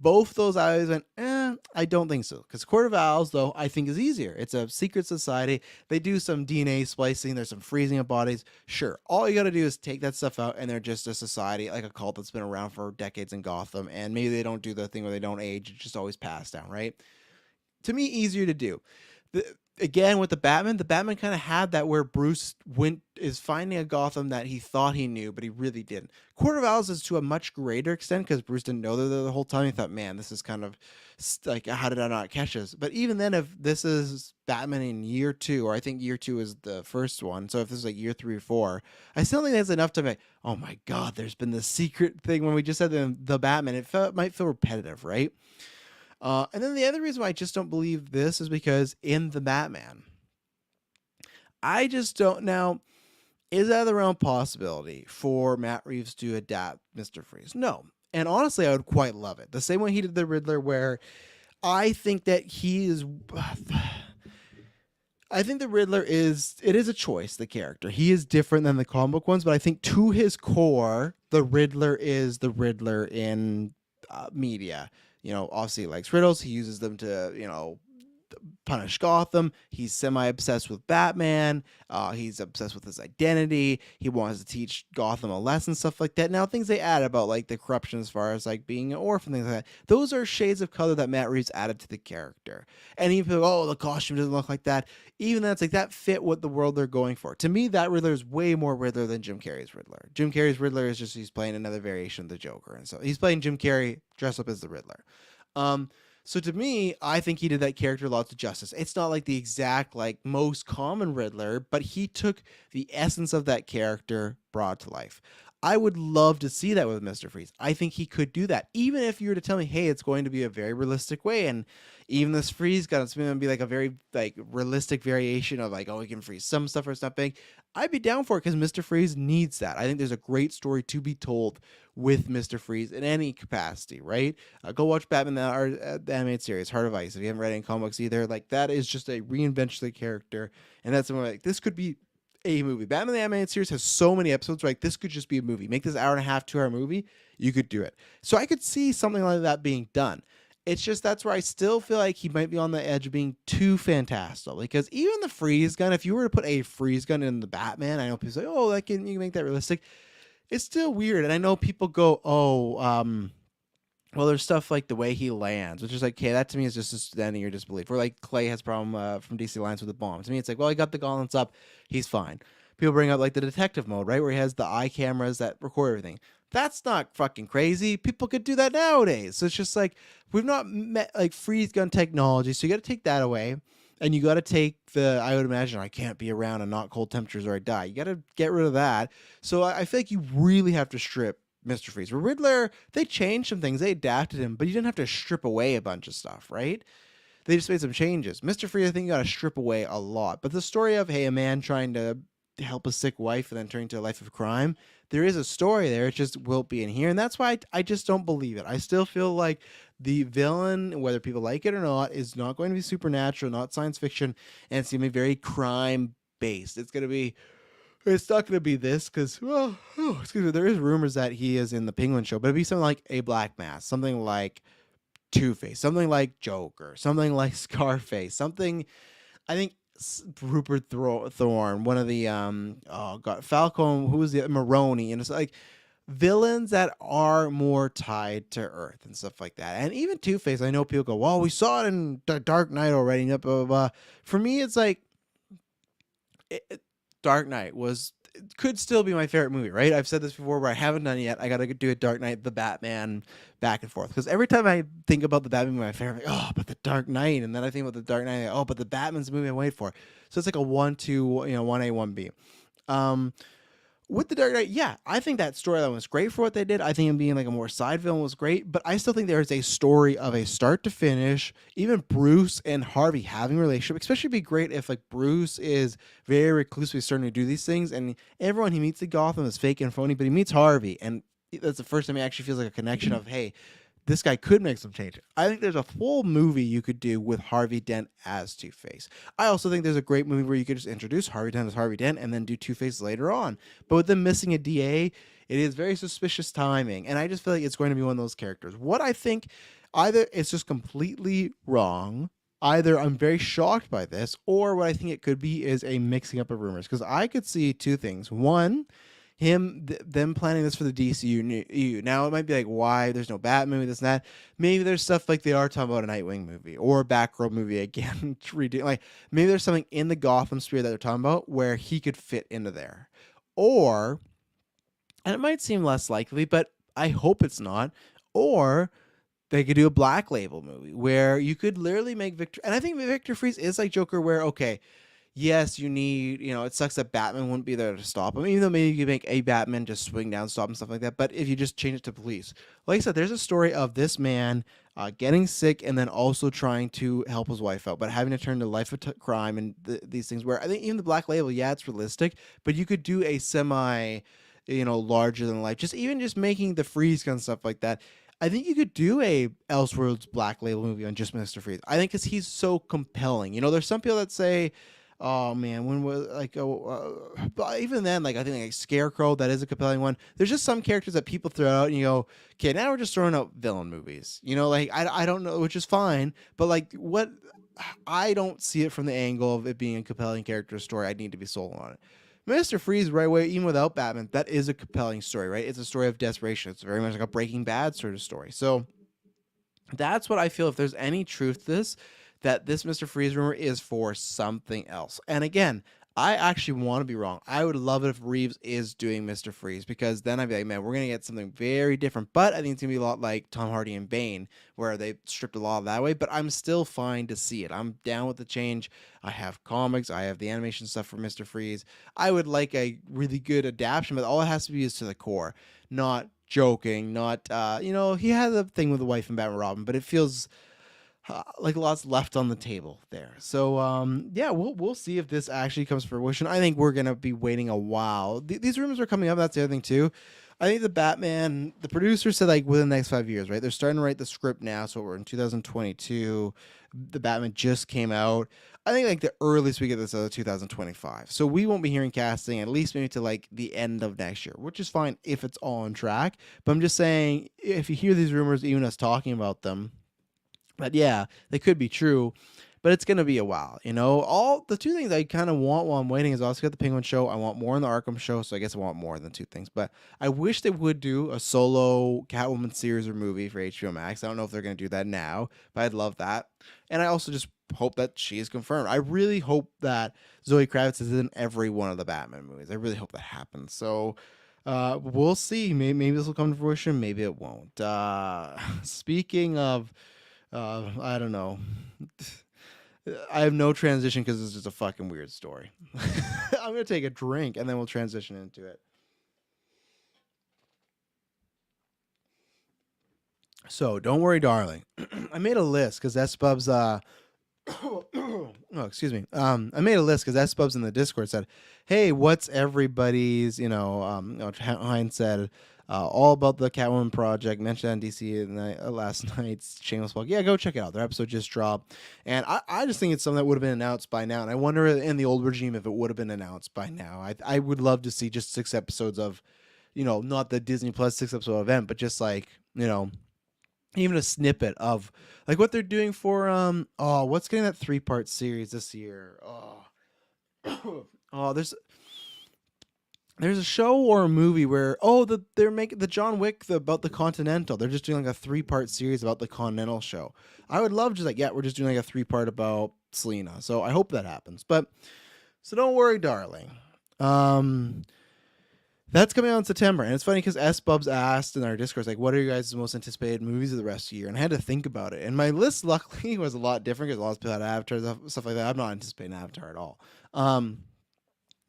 both those I always went, I don't think so. Because Court of Owls, though, I think is easier. It's a secret society. They do some DNA splicing. There's some freezing of bodies. Sure, all you got to do is take that stuff out, and they're just a society, like a cult that's been around for decades in Gotham. And maybe they don't do the thing where they don't age. It's just always passed down, right? To me, easier to do. Again, with the Batman kind of had that where Bruce is finding a Gotham that he thought he knew, but he really didn't. Court of Owls is to a much greater extent because Bruce didn't know they're there the whole time. He thought, man, this is kind of like, how did I not catch this? But even then, if this is Batman in year 2, or I think year 2 is the first one, so if this is like year 3 or 4, I still think that's enough to be like, oh my God, there's been this secret thing when we just said the Batman. It might feel repetitive, right? And then the other reason why I just don't believe this is because in the Batman, I just don't. Now, is that the realm possibility for Matt Reeves to adapt Mr. Freeze? No. And honestly, I would quite love it. The same way he did the Riddler, where I think that he is. I think the Riddler is a choice, the character. He is different than the comic book ones, but I think to his core, the Riddler is the Riddler in media. Obviously he likes riddles. He uses them to, punish Gotham. He's semi-obsessed with Batman. He's obsessed with his identity. He wants to teach Gotham a lesson, stuff like that. Now, things they add about like the corruption as far as like being an orphan, things like that. Those are shades of color that Matt Reeves added to the character. And even people, oh, the costume doesn't look like that. Even that's like that fit what the world they're going for. To me, that Riddler is way more Riddler than Jim Carrey's Riddler. Jim Carrey's Riddler is just he's playing another variation of the Joker, and so he's playing Jim Carrey dressed up as the Riddler. So to me, I think he did that character lots of justice. It's not like the exact like most common Riddler, but he took the essence of that character brought to life. I would love to see that with Mr. Freeze. I think he could do that. Even if you were to tell me, hey, it's going to be a very realistic way, and even this freeze gun, it's going to be like a very like realistic variation of like, oh, we can freeze some stuff or something. I'd be down for it because Mr. Freeze needs that. I think there's a great story to be told with Mr. Freeze in any capacity, right? Go watch Batman the animated series, Heart of Ice. If you haven't read any comics either, like that is just a reinvention of the character, and that's something like this could be a movie. Batman the Animated Series has so many episodes, like this could just be a movie. Make this hour and a half, 2 hour movie. You could do it. So I could see something like that being done. It's just that's where I still feel like he might be on the edge of being too fantastical. Because even the freeze gun, if you were to put a freeze gun in the Batman, I know people say, oh, you can make that realistic. It's still weird. And I know people go, well, there's stuff like the way he lands, which is like, okay, that to me is just suspending your disbelief. Or like Clay has a problem from DC Alliance with the bomb. To me, it's like, well, he got the gauntlets up, he's fine. People bring up like the detective mode, right, where he has the eye cameras that record everything. That's not fucking crazy. People could do that nowadays. So it's just like we've not met like freeze gun technology, so you got to take that away, and you got to take the. I would imagine I can't be around and not cold temperatures or I die. You got to get rid of that. So I feel like you really have to strip Mr. Freeze. Where Riddler, they changed some things, they adapted him, but you didn't have to strip away a bunch of stuff, right? They just made some changes. Mr. Freeze, I think you got to strip away a lot. But the story of, hey, a man trying to help a sick wife and then turning to a life of crime, there is a story there. It just won't be in here. And that's why I just don't believe it. I still feel like the villain, whether people like it or not, is not going to be supernatural, not science fiction, and it's going to be very crime-based. It's not going to be this because, well, there is rumors that he is in the Penguin show, but it'd be something like a Black Mask, something like Two-Face, something like Joker, something like Scarface, something, I think, Rupert Thorne, one of the Falcone, who was the Maroni, and it's like villains that are more tied to Earth and stuff like that. And even Two-Face, I know people go, well, we saw it in The Dark Knight already, blah, blah, blah. For me, it's like Dark Knight could still be my favorite movie, right? I've said this before where I haven't done it yet. I got to do a Dark Knight, the Batman back and forth. Because every time I think about the Batman movie, my favorite, like, oh, but the Dark Knight. And then I think about the Dark Knight, oh, but the Batman's the movie I wait for. So it's like a 1-2, 1A, 1B. With the Dark Knight, yeah, I think that storyline was great for what they did. I think him being like a more side villain was great, but I still think there is a story of a start to finish. Even Bruce and Harvey having a relationship, especially be great if like Bruce is very reclusively starting to do these things, and everyone he meets in Gotham is fake and phony, but he meets Harvey, and that's the first time he actually feels like a connection of, hey, this guy could make some changes. I think there's a full movie you could do with Harvey Dent as Two-Face. I also think there's a great movie where you could just introduce Harvey Dent as Harvey Dent and then do Two-Face later on. But with them missing a DA, it is very suspicious timing. And I just feel like it's going to be one of those characters. What I think, either it's just completely wrong, either I'm very shocked by this, or what I think it could be is a mixing up of rumors. Because I could see two things. One, them planning this for the DCU. Now it might be like, why there's no Batman movie, this and that. Maybe there's stuff like they are talking about a Nightwing movie or a Batgirl movie again. Like maybe there's something in the Gotham sphere that they're talking about where he could fit into there. Or, and it might seem less likely, but I hope it's not. Or they could do a Black Label movie where you could literally make Victor, and I think Victor Freeze is like Joker, where okay, yes, you need, it sucks that Batman wouldn't be there to stop him, even though maybe you could make a Batman just swing down, stop him, stuff like that. But if you just change it to police, like I said, there's a story of this man getting sick and then also trying to help his wife out, but having to turn to life of crime and these things where I think even the Black Label, yeah, it's realistic, but you could do a semi, larger than life, just making the freeze gun stuff like that. I think you could do a Elseworlds Black Label movie on just Mr. Freeze. I think because he's so compelling. There's some people that say, oh man, when was like, but even then, like I think like Scarecrow, that is a compelling one. There's just some characters that people throw out, and you go, okay, now we're just throwing out villain movies. Like I don't know, which is fine, but like what I don't see it from the angle of it being a compelling character story. I need to be sold on it. Mr. Freeze, right away, even without Batman, that is a compelling story, right? It's a story of desperation. It's very much like a Breaking Bad sort of story. So that's what I feel. If there's any truth to this, that this Mr. Freeze rumor is for something else. And again, I actually want to be wrong. I would love it if Reeves is doing Mr. Freeze, because then I'd be like, man, we're going to get something very different. But I think it's going to be a lot like Tom Hardy and Bane, where they stripped a lot of that way. But I'm still fine to see it. I'm down with the change. I have comics. I have the animation stuff for Mr. Freeze. I would like a really good adaptation, but all it has to be is to the core, not joking, not, he had a thing with the wife and Batman Robin, but it feels like lots left on the table there. So yeah, we'll see if this actually comes to fruition. I think we're gonna be waiting a while. These rumors are coming up. That's the other thing too. I think the Batman, the producer said like within the next 5 years, right? They're starting to write the script now. So we're in 2022. The Batman just came out. I think like the earliest we get this is 2025. So we won't be hearing casting at least maybe to like the end of next year, which is fine if it's all on track. But I'm just saying, if you hear these rumors, even us talking about them, but yeah, they could be true, but it's going to be a while. All the two things I kind of want while I'm waiting is also got the Penguin show. I want more in the Arkham show, so I guess I want more than two things. But I wish they would do a solo Catwoman series or movie for HBO Max. I don't know if they're going to do that now, but I'd love that. And I also just hope that she is confirmed. I really hope that Zoe Kravitz is in every one of the Batman movies. I really hope that happens. So we'll see. Maybe this will come to fruition. Maybe it won't. Speaking of... I don't know. I have no transition because it's just a fucking weird story. I'm going to take a drink and then we'll transition into it. So, don't worry, darling. I made a list because S-Bubs... oh, excuse me. I made a list because S-Bubs in the Discord said, hey, what's everybody's, Heinz said... all about the Catwoman project, mentioned on DC last night's shameless plug. Yeah, go check it out. Their episode just dropped. And I just think it's something that would have been announced by now. And I wonder in the old regime if it would have been announced by now. I would love to see just 6 episodes of, not the Disney Plus 6-episode event, but just like, even a snippet of like what they're doing for, what's getting that 3-part series this year? There's a show or a movie where they're making the John Wick about the Continental. They're just doing like a 3-part series about the Continental show. I would love we're just doing like a 3-part about Selena. So I hope that happens. But so don't worry, darling. That's coming out in September, and it's funny because S-Bubs asked in our Discord like, "What are you guys' most anticipated movies of the rest of the year?" And I had to think about it. And my list luckily was a lot different because a lot of people had Avatar stuff like that. I'm not anticipating Avatar at all.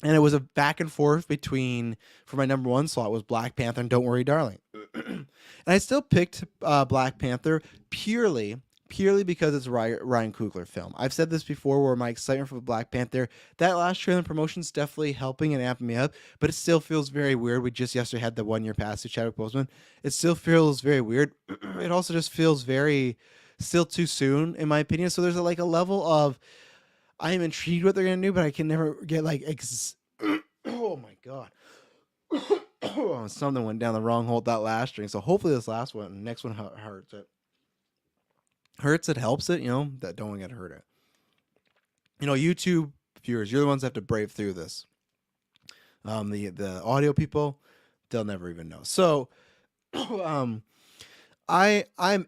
And it was a back and forth between, for my number 1 slot was Black Panther and Don't Worry, Darling. And I still picked Black Panther purely because it's a Ryan Coogler film. I've said this before where my excitement for Black Panther, that last trailer promotion is definitely helping and amping me up, but it still feels very weird. We just yesterday had the 1-year pass to Chadwick Boseman. It still feels very weird. It also just feels still too soon, in my opinion. So there's a level of, I am intrigued what they're going to do, but I can never get oh my God. Something went down the wrong hole with that last string. So hopefully this next one hurts it. Hurts it, helps it, that don't get to hurt it. YouTube viewers, you're the ones that have to brave through this. The audio people, they'll never even know. So I'm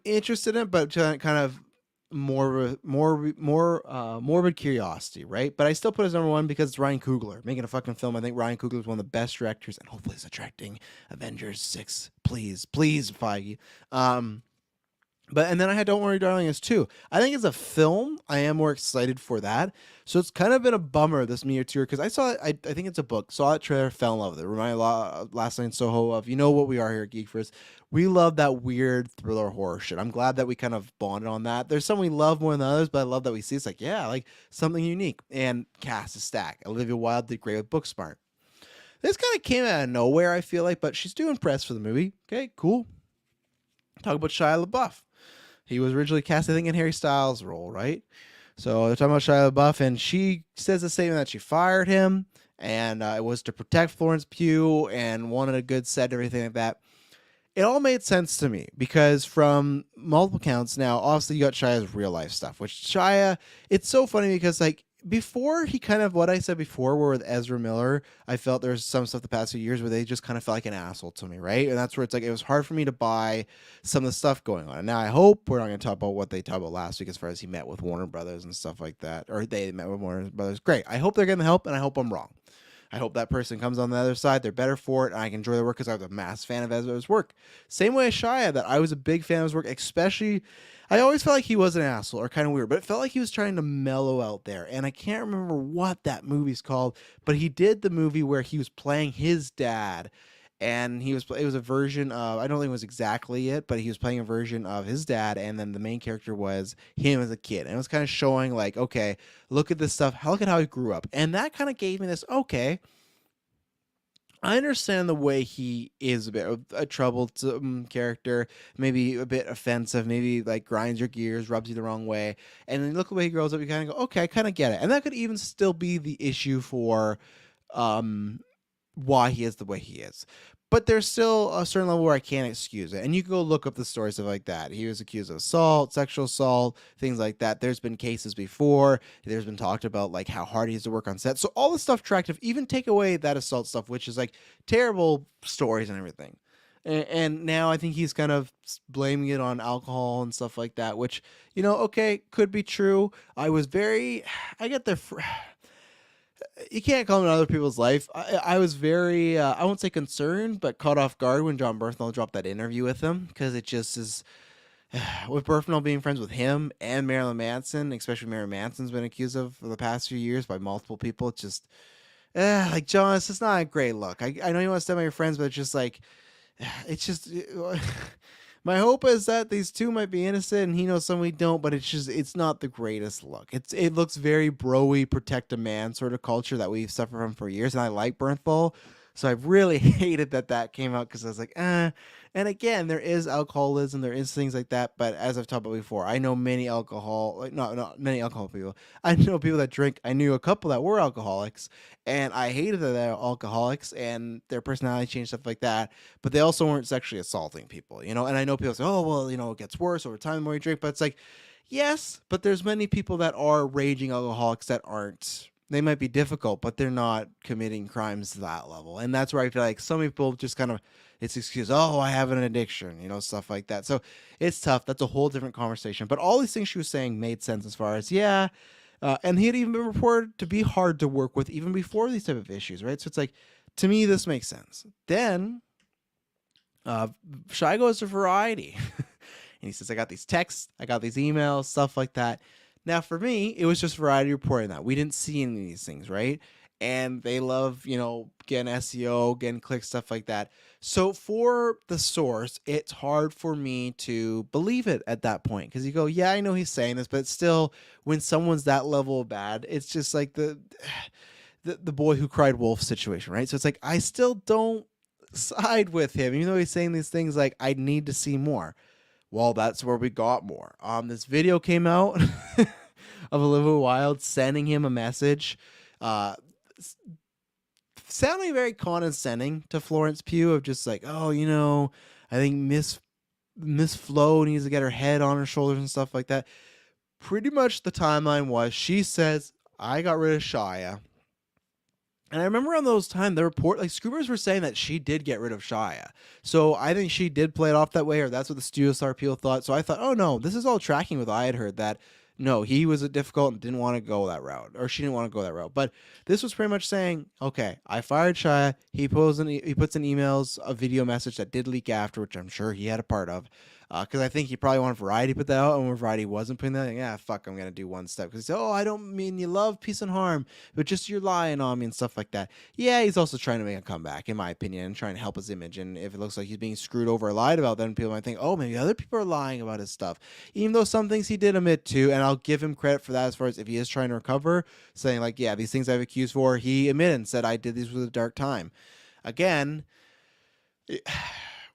interested in it, but kind of morbid curiosity, right? But I still put it as number 1 because it's Ryan Coogler making a fucking film. I think Ryan Coogler is one of the best directors, and hopefully it's attracting Avengers 6. Please, Feige. And then I had Don't Worry, Darling as 2. I think as a film, I am more excited for that. So it's kind of been a bummer this year too, because I saw it. I think it's a book. Saw it, trailer, fell in love with it. Reminded me a lot last night in Soho of what we are here at GeekVerse. We love that weird thriller horror shit. I'm glad that we kind of bonded on that. There's some we love more than others, but I love that we see it's like something unique. And cast is stacked. Olivia Wilde did great with Booksmart. This kind of came out of nowhere, I feel like, but she's doing press for the movie. Okay, cool. Talk about Shia LaBeouf. He was originally cast, I think, in Harry Styles' role, right? So they're talking about Shia LaBeouf, and she says a statement that she fired him, and it was to protect Florence Pugh and wanted a good set and everything like that. it all made sense to me because from multiple counts now, obviously you got Shia's real life stuff, which Shia, it's so funny because like before he kind of what I said before where with Ezra Miller, I felt there's some stuff the past few years where they just kind of felt like an asshole to me, right? And that's where it's like it was hard for me to buy some of the stuff going on. And now I hope we're not going to talk about what they talked about last week as far as he met with Warner Brothers and stuff like that, or they met with Warner Brothers. Great. I hope they're getting the help, and I hope I'm wrong. I hope that person comes on the other side. They're better for it, and I can enjoy their work because I was a mass fan of Ezra's work. Same way as Shia, that I was a big fan of his work, especially, I always felt like he was an asshole or kind of weird, but it felt like he was trying to mellow out there. And I can't remember what that movie's called, but he did the movie where he was playing his dad, and it was a version of, I don't think it was exactly it, but he was playing a version of his dad, and then the main character was him as a kid. And it was kind of showing like, okay, look at this stuff, look at how he grew up. And that kind of gave me this, okay, I understand the way he is a bit of a troubled character, maybe a bit offensive, maybe like grinds your gears, rubs you the wrong way. And then look at the way he grows up, you kind of go, okay, I kind of get it. And that could even still be the issue for why he is the way he is. But there's still a certain level where I can't excuse it. And you can go look up the stories of like that. He was accused of assault, sexual assault, things like that. There's been cases before. There's been talked about like how hard he is to work on set. So all the stuff tracked, if even take away that assault stuff, which is like terrible stories and everything. And now I think he's kind of blaming it on alcohol and stuff like that, which, you know, okay, could be true. I get there. You can't comment on other people's life. I was very, I won't say concerned, but caught off guard when John Bernthal dropped that interview with him, because it just is, with Bernthal being friends with him and Marilyn Manson, especially Marilyn Manson's been accused of for the past few years by multiple people. It's just, like, John, it's just not a great look. I know you want to stand by your friends, but it's just like, it's just... My hope is that these two might be innocent and he knows some we don't, but it's not the greatest look. It looks very bro-y, protect a man sort of culture that we've suffered from for years, and I like Bernthal, so I really hated that came out because I was like, And again, there is alcoholism, there is things like that, but as I've talked about before, I know many not many alcohol people. I know people that drink. I knew a couple that were alcoholics, and I hated that they're alcoholics and their personality changed, stuff like that, but they also weren't sexually assaulting people, you know? And I know people say, oh, well, you know, it gets worse over time the more you drink, but it's like, yes, but there's many people that are raging alcoholics that aren't. They might be difficult, but they're not committing crimes to that level. And that's where I feel like some people just kind of, it's excuse, oh, I have an addiction, you know, stuff like that. So it's tough. That's a whole different conversation. But all these things she was saying made sense as far as, yeah. And he had even been reported to be hard to work with even before these type of issues, right? So it's like, to me, this makes sense. Then Shy goes to Variety. And he says, I got these texts, I got these emails, stuff like that. Now, for me, it was just Variety reporting that. We didn't see any of these things, right? And they love, you know, getting SEO, getting clicks, stuff like that. So for the source, it's hard for me to believe it at that point. Because you go, yeah, I know he's saying this, but still, when someone's that level of bad, it's just like the boy who cried wolf situation, right? So it's like, I still don't side with him, even though he's saying these things like, I need to see more. Well, that's where we got more. This video came out of Olivia Wilde sending him a message, sounding very condescending to Florence Pugh, of just like, oh, you know, I think Miss Flo needs to get her head on her shoulders and stuff like that. Pretty much the timeline was, she says, I got rid of Shia. And I remember on those times, the report, like, Screamers were saying that she did get rid of Shia. So I think she did play it off that way, or that's what the Studio Star people thought. So I thought, oh no, this is all tracking with, I had heard that, no, he was difficult and didn't want to go that route, or she didn't want to go that route. But this was pretty much saying, okay, I fired Shia. He puts in emails a video message that did leak after, which I'm sure he had a part of. Because I think he probably wanted Variety to put that out, and when Variety wasn't putting that, like, yeah, fuck, I'm going to do one step. Because he said, oh, I don't mean you love peace and harm, but just you're lying on me and stuff like that. Yeah, he's also trying to make a comeback, in my opinion, and trying to help his image. And if it looks like he's being screwed over or lied about, then people might think, oh, maybe other people are lying about his stuff. Even though some things he did admit to, and I'll give him credit for that as far as if he is trying to recover, saying like, yeah, these things I've accused for, he admitted and said, I did these with a dark time. Again,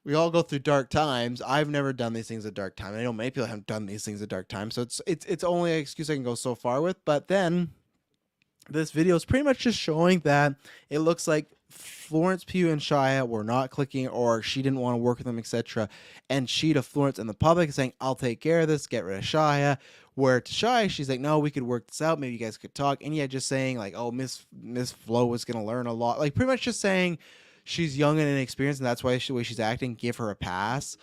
we all go through dark times. I've never done these things at dark time. I know many people haven't done these things at dark time. So it's only an excuse I can go so far with. But then this video is pretty much just showing that it looks like Florence Pugh and Shia were not clicking, or she didn't want to work with them, etc. And she to Florence and the public is saying, I'll take care of this, get rid of Shia. Where to Shia, she's like, no, we could work this out. Maybe you guys could talk. And yeah, just saying like, oh, Miss Flo was gonna learn a lot. Like pretty much just saying she's young and inexperienced, and that's why the way she's acting, give her a pass.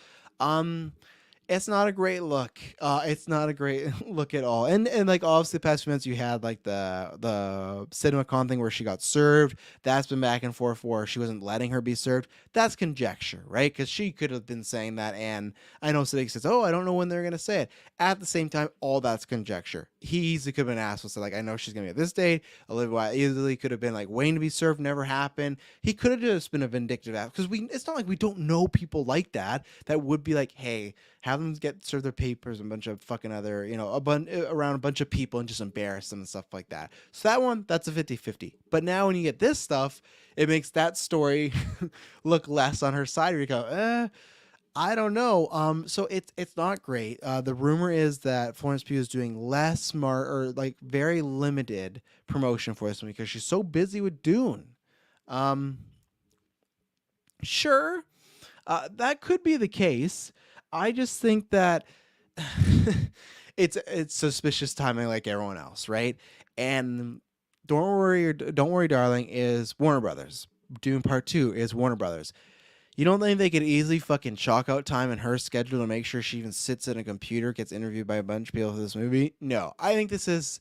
It's not a great look. It's not a great look at all. And like obviously the past few months you had like the CinemaCon thing where she got served. That's been back and forth where she wasn't letting her be served. That's conjecture, right? Because she could have been saying that, and I know Siddiq says, "Oh, I don't know when they're gonna say it." At the same time, all that's conjecture. He easily could have been asked, so like, "I know she's gonna be at this date." Olivia Wilde easily could have been like waiting to be served, never happened. He could have just been a vindictive ass because it's not like we don't know people like that would be like, "Hey, have them get served their papers and a bunch of fucking other, around a bunch of people and just embarrass them and stuff like that." So that one, that's a 50-50. But now when you get this stuff, it makes that story look less on her side. Where you go, I don't know. So it's not great. The rumor is that Florence Pugh is doing less smart or like very limited promotion for this one because she's so busy with Dune. Sure, that could be the case. I just think that it's suspicious timing like everyone else, right? And don't worry, darling is Warner Brothers. Dune Part 2 is Warner Brothers. You don't think they could easily fucking chalk out time in her schedule to make sure she even sits at a computer, gets interviewed by a bunch of people for this movie? No, I think this is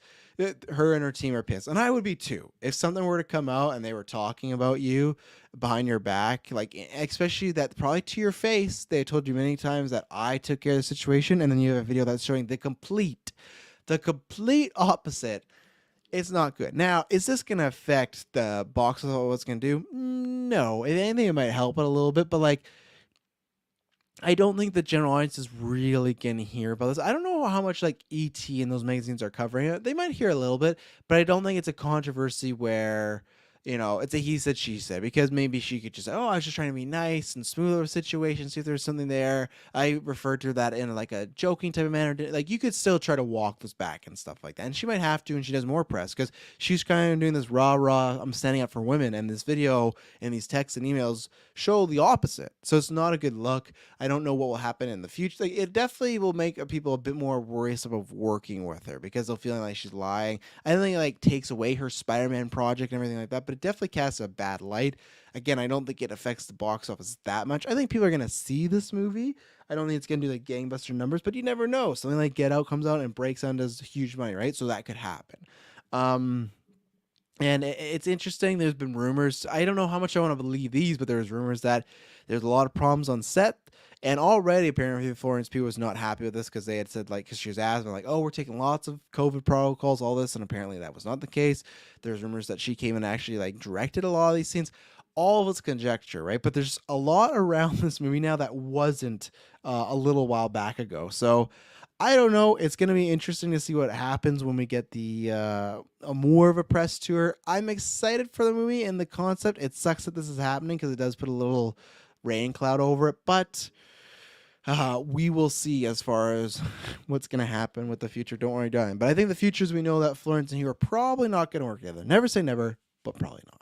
her and her team are pissed, and I would be too if something were to come out and they were talking about you behind your back, like especially that probably to your face. They told you many times that I took care of the situation, and then you have a video that's showing the complete opposite. It's not good. Now, is this going to affect the box office? What it's going to do? No. If anything, it might help it a little bit, but like, I don't think the general audience is really going to hear about this. I don't know how much like ET and those magazines are covering it. They might hear a little bit, but I don't think it's a controversy where, it's a he said, she said, because maybe she could just say, oh, I was just trying to be nice and smooth over the situation, see if there's something there. I referred to that in like a joking type of manner. Like you could still try to walk this back and stuff like that. And she might have to, and she does more press because she's kind of doing this rah, I'm standing up for women. And this video and these texts and emails show the opposite. So it's not a good look. I don't know what will happen in the future. Like, it definitely will make people a bit more worrisome of working with her because they'll feel like she's lying. I don't think it like takes away her Spider-Man project and everything like that, but it definitely casts a bad light. Again, I don't think it affects the box office that much. I think people are going to see this movie. I don't think it's going to do like gangbuster numbers, but you never know. Something like Get Out comes out and breaks out and does huge money, right? So that could happen. And it's interesting. There's been rumors. I don't know how much I want to believe these, but there's rumors that there's a lot of problems on set. And already, apparently, Florence Pugh was not happy with this because they had said, like, because she was asking, like, oh, we're taking lots of COVID protocols, all this. And apparently that was not the case. There's rumors that she came and actually, like, directed a lot of these scenes. All of it's conjecture, right? But there's a lot around this movie now that wasn't a little while back ago. So I don't know. It's going to be interesting to see what happens when we get the a more of a press tour. I'm excited for the movie and the concept. It sucks that this is happening because it does put a little rain cloud over it. But we will see as far as what's going to happen with the future. Don't worry, darling. But I think the future is we know that Florence and Hugh are probably not going to work together. Never say never, but probably not.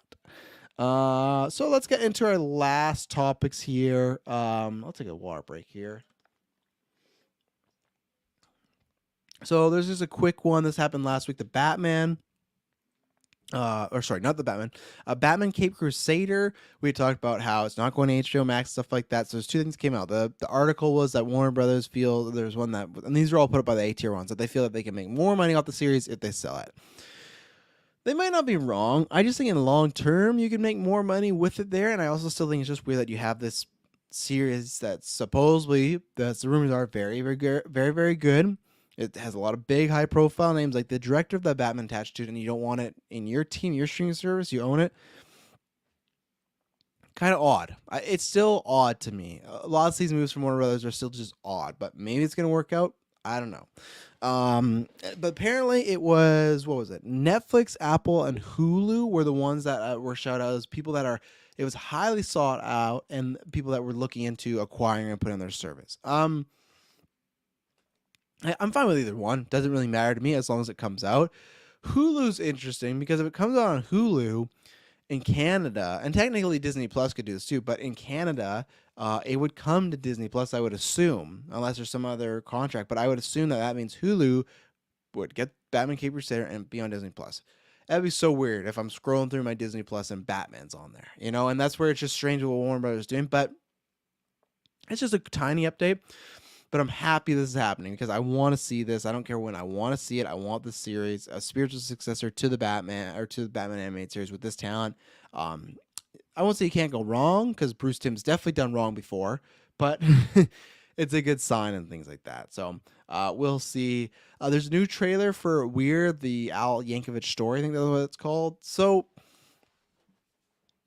So let's get into our last topics here. I'll take a water break here. So there's just a quick one. This happened last week. The Batman. Batman Cape Crusader. We talked about how it's not going to HBO Max, stuff like that. So there's two things came out. The article was that Warner Brothers feel there's one that, and these are all put up by the A-tier ones, that they feel that they can make more money off the series if they sell it. They might not be wrong. I just think in the long term, you can make more money with it there. And I also still think it's just weird that you have this series that supposedly, the rumors are very, very, very, very good. It has a lot of big, high-profile names, like the director of the Batman attached to it, and you don't want it in your team, your streaming service, you own it. Kind of odd. It's still odd to me. A lot of these moves from Warner Brothers are still just odd, but maybe it's going to work out. I don't know. But apparently it was, what was it? Netflix, Apple, and Hulu were the ones that were shouted out as people that it was highly sought out and people that were looking into acquiring and putting on their service. I'm fine with either one. Doesn't really matter to me as long as it comes out. Hulu's interesting because if it comes out on Hulu in Canada, and technically Disney Plus could do this too, but in Canada, it would come to Disney Plus, I would assume, unless there's some other contract. But I would assume that means Hulu would get Batman Cape Crusader and be on Disney Plus. That'd be so weird if I'm scrolling through my Disney Plus and Batman's on there, and that's where it's just strange what Warner Brothers is doing. But it's just a tiny update. But I'm happy this is happening because I want to see this. I don't care when. I want to see it. I want the series, a spiritual successor to the Batman or to the Batman animated series with this talent. I won't say you can't go wrong because Bruce Timm's definitely done wrong before, but it's a good sign and things like that. So we'll see. There's a new trailer for Weird, the Al Yankovic story. I think that's what it's called. So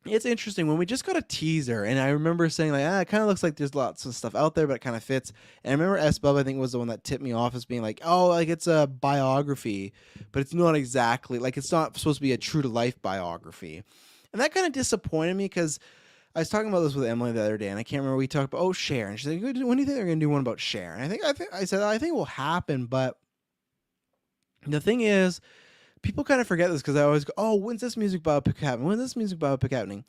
it's interesting when we just got a teaser, and I remember saying like, it kind of looks like there's lots of stuff out there, but it kind of fits. And I remember S-Bub, I think, was the one that tipped me off as being like, oh, like it's a biography, but it's not exactly like it's not supposed to be a true to life biography, and that kind of disappointed me because I was talking about this with Emily the other day, and I can't remember we talked about Cher, and she's like, when do you think they're gonna do one about Cher? And I said I think it will happen, but the thing is, people kind of forget this because I always go, oh, when's this music biopic happening? When's this music biopic happening?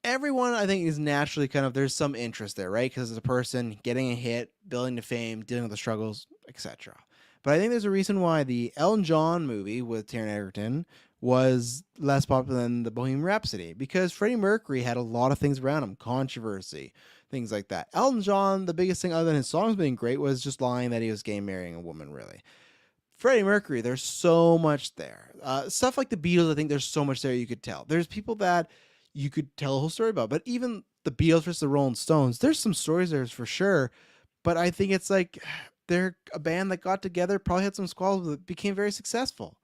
Everyone, I think, is naturally kind of, there's some interest there, right? Because it's a person getting a hit, building to fame, dealing with the struggles, etc. But I think there's a reason why the Elton John movie with Taron Egerton was less popular than the Bohemian Rhapsody, because Freddie Mercury had a lot of things around him, controversy, things like that. Elton John, the biggest thing other than his songs being great was just lying that he was gay, marrying a woman, really. Freddie Mercury, there's so much there. Stuff like the Beatles, I think there's so much there you could tell. There's people that you could tell a whole story about, but even the Beatles versus the Rolling Stones, there's some stories there for sure. But I think it's like they're a band that got together, probably had some squabbles, but became very successful.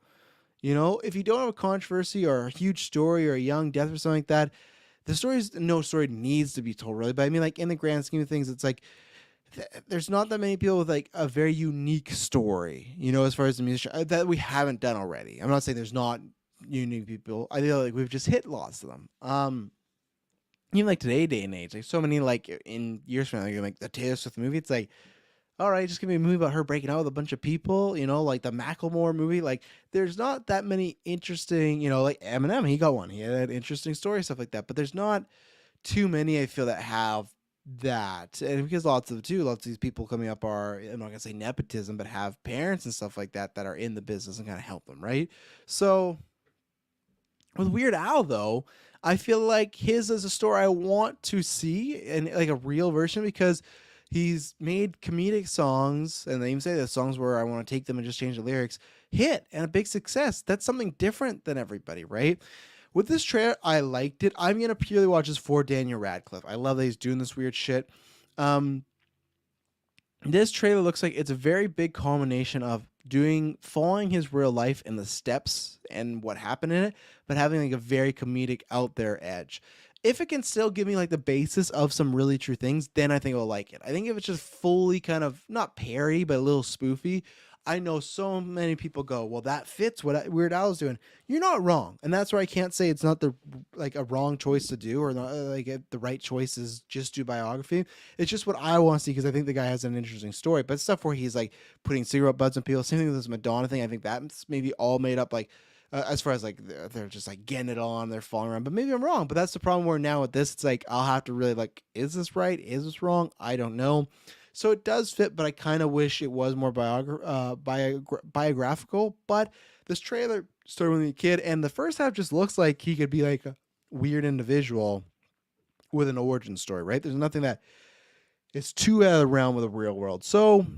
If you don't have a controversy or a huge story or a young death or something like that, no story needs to be told, really. But I mean, like in the grand scheme of things, it's like there's not that many people with like a very unique story, as far as the musician that we haven't done already. I'm not saying there's not unique people. I feel like we've just hit lots of them. Even like today, day and age, like so many, like in years from now, like the Taylor Swift movie. It's like, all right, just give me a movie about her breaking out with a bunch of people, like the Macklemore movie. Like there's not that many interesting, like Eminem, he got one. He had an interesting story, stuff like that. But there's not too many, I feel, that have that. And because lots of these people coming up are, I'm not gonna say nepotism, but have parents and stuff like that are in the business and kind of help them, right? So with Weird Al, though, I feel like his is a story I want to see, and like a real version, because he's made comedic songs, and they even say the songs where I want to take them and just change the lyrics hit and a big success. That's something different than everybody, right? With this trailer, I liked it. I'm going to purely watch this for Daniel Radcliffe. I love that he's doing this weird shit. This trailer looks like it's a very big combination of following his real life and the steps and what happened in it, but having like a very comedic out there edge. If it can still give me like the basis of some really true things, then I think I'll like it. I think if it's just fully kind of not parody, but a little spoofy, I know so many people go, well, that fits what Weird Al is doing. You're not wrong. And that's where I can't say it's not a wrong choice to do, or not like the right choice is just do biography. It's just what I want to see, because I think the guy has an interesting story. But stuff where he's like putting cigarette butts on people, same thing with this Madonna thing. I think that's maybe all made up, like as far as like they're just like getting it on, they're falling around. But maybe I'm wrong. But that's the problem where now with this, it's like I'll have to really like, is this right? Is this wrong? I don't know. So it does fit, but I kind of wish it was more biographical. But this trailer started when he was a kid, and the first half just looks like he could be like a weird individual with an origin story, right? There's nothing that is too out of the realm of the real world. So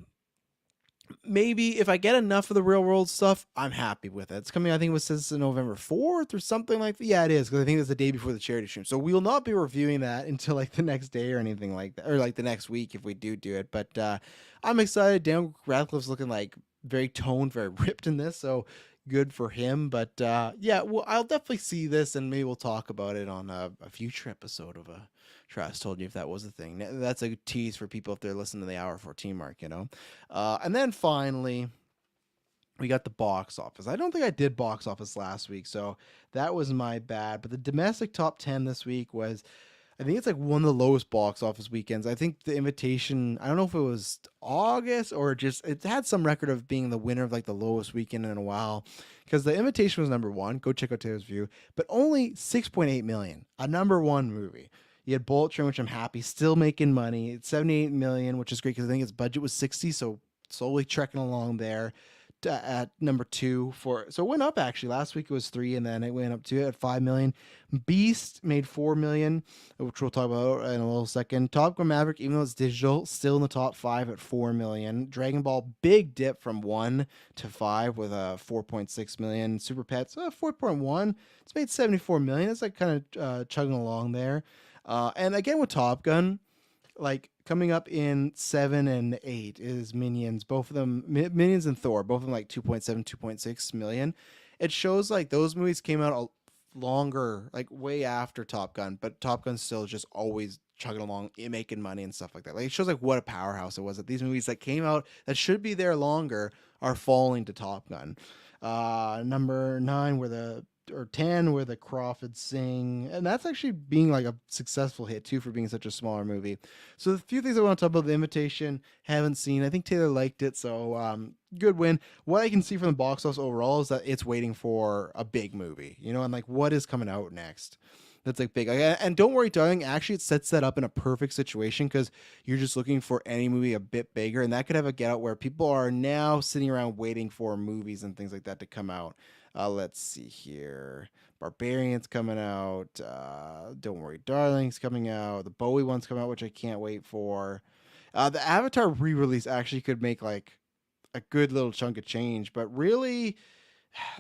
maybe if I get enough of the real world stuff, I'm happy with it. It's coming, I think it says November 4th or something like that. Yeah, it is, because I think it's the day before the charity stream. So we will not be reviewing that until like the next day or anything like that, or like the next week if we do it. But I'm excited. Daniel Radcliffe's looking like very toned, very ripped in this, so good for him. But yeah, well, I'll definitely see this, and maybe we'll talk about it on a future episode of a Travis Told You, if that was a thing. That's a tease for people if they're listening to the hour 14 mark, and then finally we got the box office. I don't think I did box office last week, so that was my bad. But the domestic top 10 this week was I think it's like one of the lowest box office weekends. I think The Invitation, I don't know if it was August or just, it had some record of being the winner of like the lowest weekend in a while. Because The Invitation was number one. Go check out Taylor's View, but only 6.8 million, a number one movie. You had Bullet Train, which I'm happy, still making money. It's 78 million, which is great because I think its budget was 60, so slowly trekking along there at number two for, so it went up actually. Last week it was 3, and then it went up to at 5 million. Beast made 4 million, which we'll talk about in a little second. Top Gun Maverick, even though it's digital, still in the top 5 at 4 million. Dragon Ball, big dip from 1 to 5 with a 4.6 million. Super Pets, 4.1. It's made 74 million. It's like kind of chugging along there. And again with Top Gun, like coming up in 7 and 8 is Minions. Both of them, Minions and Thor, both of them like 2.7, 2.6 million. It shows like those movies came out longer, like way after Top Gun, but Top Gun's still just always chugging along, making money and stuff like that. Like it shows like what a powerhouse it was that these movies that came out that should be there longer are falling to Top Gun. Number 9 were the or 10 where the Crawford sing, and that's actually being like a successful hit too for being such a smaller movie. So the few things I want to talk about: The Invitation, haven't seen. I think Taylor liked it, so good win. What I can see from the box office overall is that it's waiting for a big movie, you know, and like what is coming out next. That's like big. And don't worry, darling. Actually, it sets that up in a perfect situation because you're just looking for any movie a bit bigger, and that could have a get out where people are now sitting around waiting for movies and things like that to come out. Let's see here. Barbarian's coming out. Don't Worry, Darling's coming out. The Bowie one's coming out, which I can't wait for. The Avatar re-release actually could make like a good little chunk of change, but really,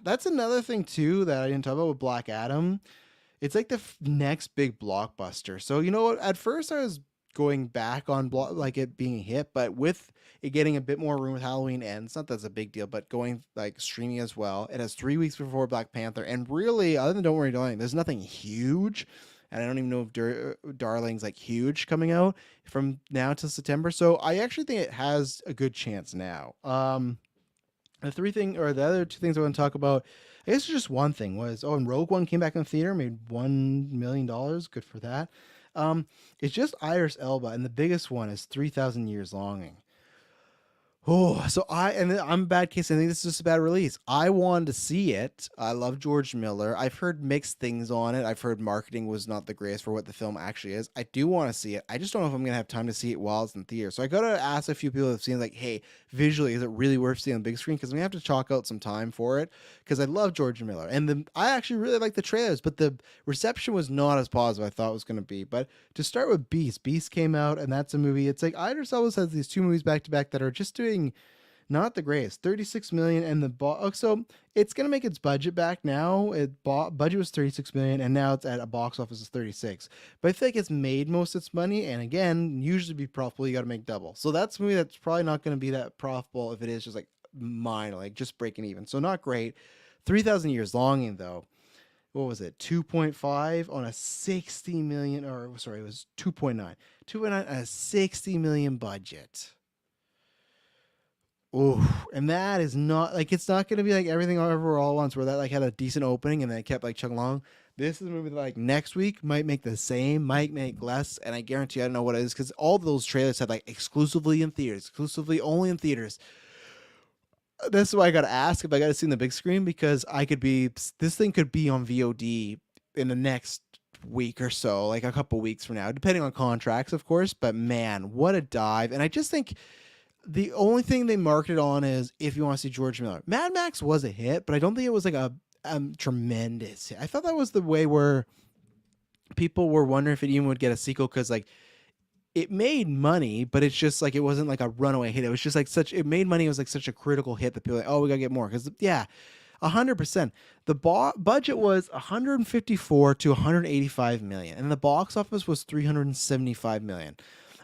that's another thing too that I didn't talk about with Black Adam. It's like the next big blockbuster. So you know what? At first, I was going back on like it being a hit, but with it getting a bit more room with Halloween Ends, not that's a big deal, but going like streaming as well. It has 3 weeks before Black Panther, and really, other than Don't Worry Darling, there's nothing huge, and I don't even know if Darling's like huge coming out from now to September. So I actually think it has a good chance now. The other two things I want to talk about, I guess just one thing was, and Rogue One came back in the theater, made $1 million. Good for that. It's just Idris Elba, and the biggest one is 3,000 Years Longing. Oh, so I'm a bad case. I think this is just a bad release. I wanted to see it. I love George Miller. I've heard mixed things on it. I've heard marketing was not the greatest for what the film actually is. I do want to see it. I just don't know if I'm going to have time to see it while it's in theater. So I got to ask a few people that have seen, like, hey, visually, is it really worth seeing on the big screen? Because we have to chalk out some time for it. Because I love George Miller. And I actually really like the trailers, but the reception was not as positive as I thought it was going to be. But to start with Beast. Beast came out, and that's a movie. It's like Idris Elba has these 2 movies back to back that are just doing not the greatest. 36 million, and so it's gonna make its budget back now. Budget was 36 million, and now it's at a box office of 36. But I think it's made most of its money, and again, usually to be profitable, you got to make double. So that's a movie that's probably not going to be that profitable if it is just like minor, like just breaking even. So not great. 3,000 Years Longing though. What was it? 2.5 on a 60 million, or sorry, it was 2.9. 2.9 on a 60 million budget. Oh, and that is not like, it's not going to be like Everything Everywhere All at Once, where that like had a decent opening and then it kept like chugging along. This is a movie that like next week might make the same, might make less, and I guarantee I don't know what it is because all those trailers had like exclusively in theaters, exclusively only in theaters. That's why I got to ask if I got to see in the big screen, because this thing could be on VOD in the next week or so, like a couple weeks from now, depending on contracts, of course. But man, what a dive. And I just think the only thing they marketed on is if you want to see George Miller. Mad Max was a hit, but I don't think it was like a tremendous hit. I thought that was the way where people were wondering if it even would get a sequel, because like it made money, but it's just like it wasn't like a runaway hit. It was just like it made money. It was like such a critical hit that people were like, oh, we gotta get more, because 100%. The budget was 154 to 185 million, and the box office was 375 million.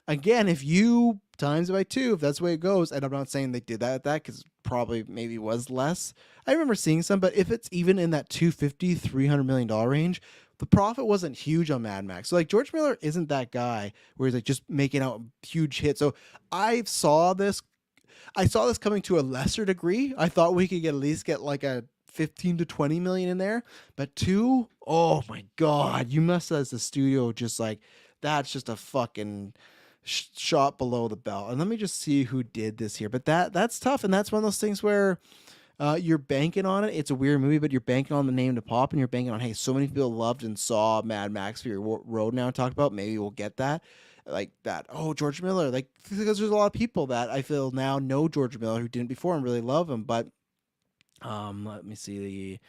Again, if you times it by 2, if that's the way it goes, and I'm not saying they did that at that, because probably maybe was less. I remember seeing some, but if it's even in that $250-300 million range, the profit wasn't huge on Mad Max. So like George Miller isn't that guy where he's like just making out huge hits. So I saw this coming to a lesser degree. I thought we could at least get like a 15 to 20 million in there. But 2, oh my God, you must as the studio just like, that's just a fucking shot below the belt. And let me just see who did this here. But that's tough. And that's one of those things where you're banking on it. It's a weird movie, but you're banking on the name to pop, and you're banking on, hey, so many people loved and saw Mad Max Fury Road now talked about. Maybe we'll get that. Like that. Oh, George Miller. Like, because there's a lot of people that I feel now know George Miller who didn't before and really love him. But let me see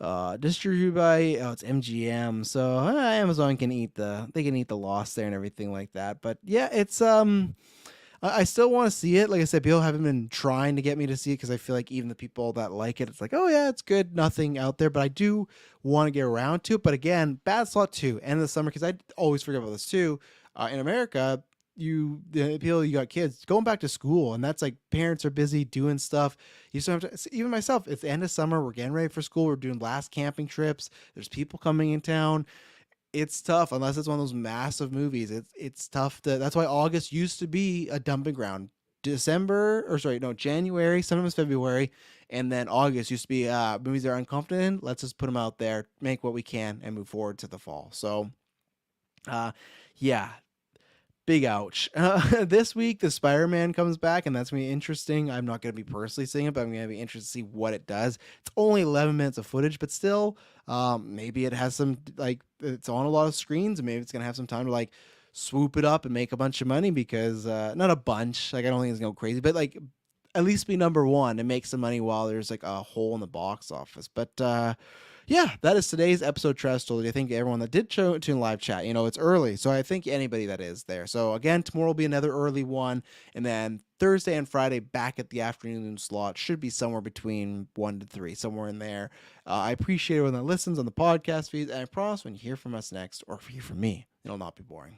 the distributed by it's MGM, so Amazon can eat the loss there and everything like that. But yeah, it's I still want to see it. Like I said, people haven't been trying to get me to see it because I feel like even the people that like it, it's like, oh yeah, it's good, nothing out there. But I do want to get around to it. But again, Bad Slot 2, end of the summer, because I always forget about this too. In America, the people, you got kids going back to school, and that's like parents are busy doing stuff. You still have to, even myself, it's the end of summer, we're getting ready for school, we're doing last camping trips, there's people coming in town. It's tough unless it's one of those massive movies. It's tough to. That's why August used to be a dumping ground. January, sometimes February, and then August used to be movies that are unconfident in. Let's just put them out there, make what we can, and move forward to the fall. So, yeah, big ouch. This week, the Spider-Man comes back, and that's going to be interesting. I'm not going to be personally seeing it, but I'm going to be interested to see what it does. It's only 11 minutes of footage, but still, maybe it has some, like, it's on a lot of screens, and maybe it's going to have some time to, like, swoop it up and make a bunch of money because, not a bunch, like, I don't think it's going to go crazy, but, like, at least be number one and make some money while there's, like, a hole in the box office. But, yeah, that is today's episode, Trash Told You. I think everyone that did tune live chat, it's early, so I think anybody that is there. So again, tomorrow will be another early one, and then Thursday and Friday back at the afternoon slot. Should be somewhere between 1 to 3, somewhere in there. I appreciate everyone that listens on the podcast feed, and I promise when you hear from us next, or if you hear from me, it'll not be boring.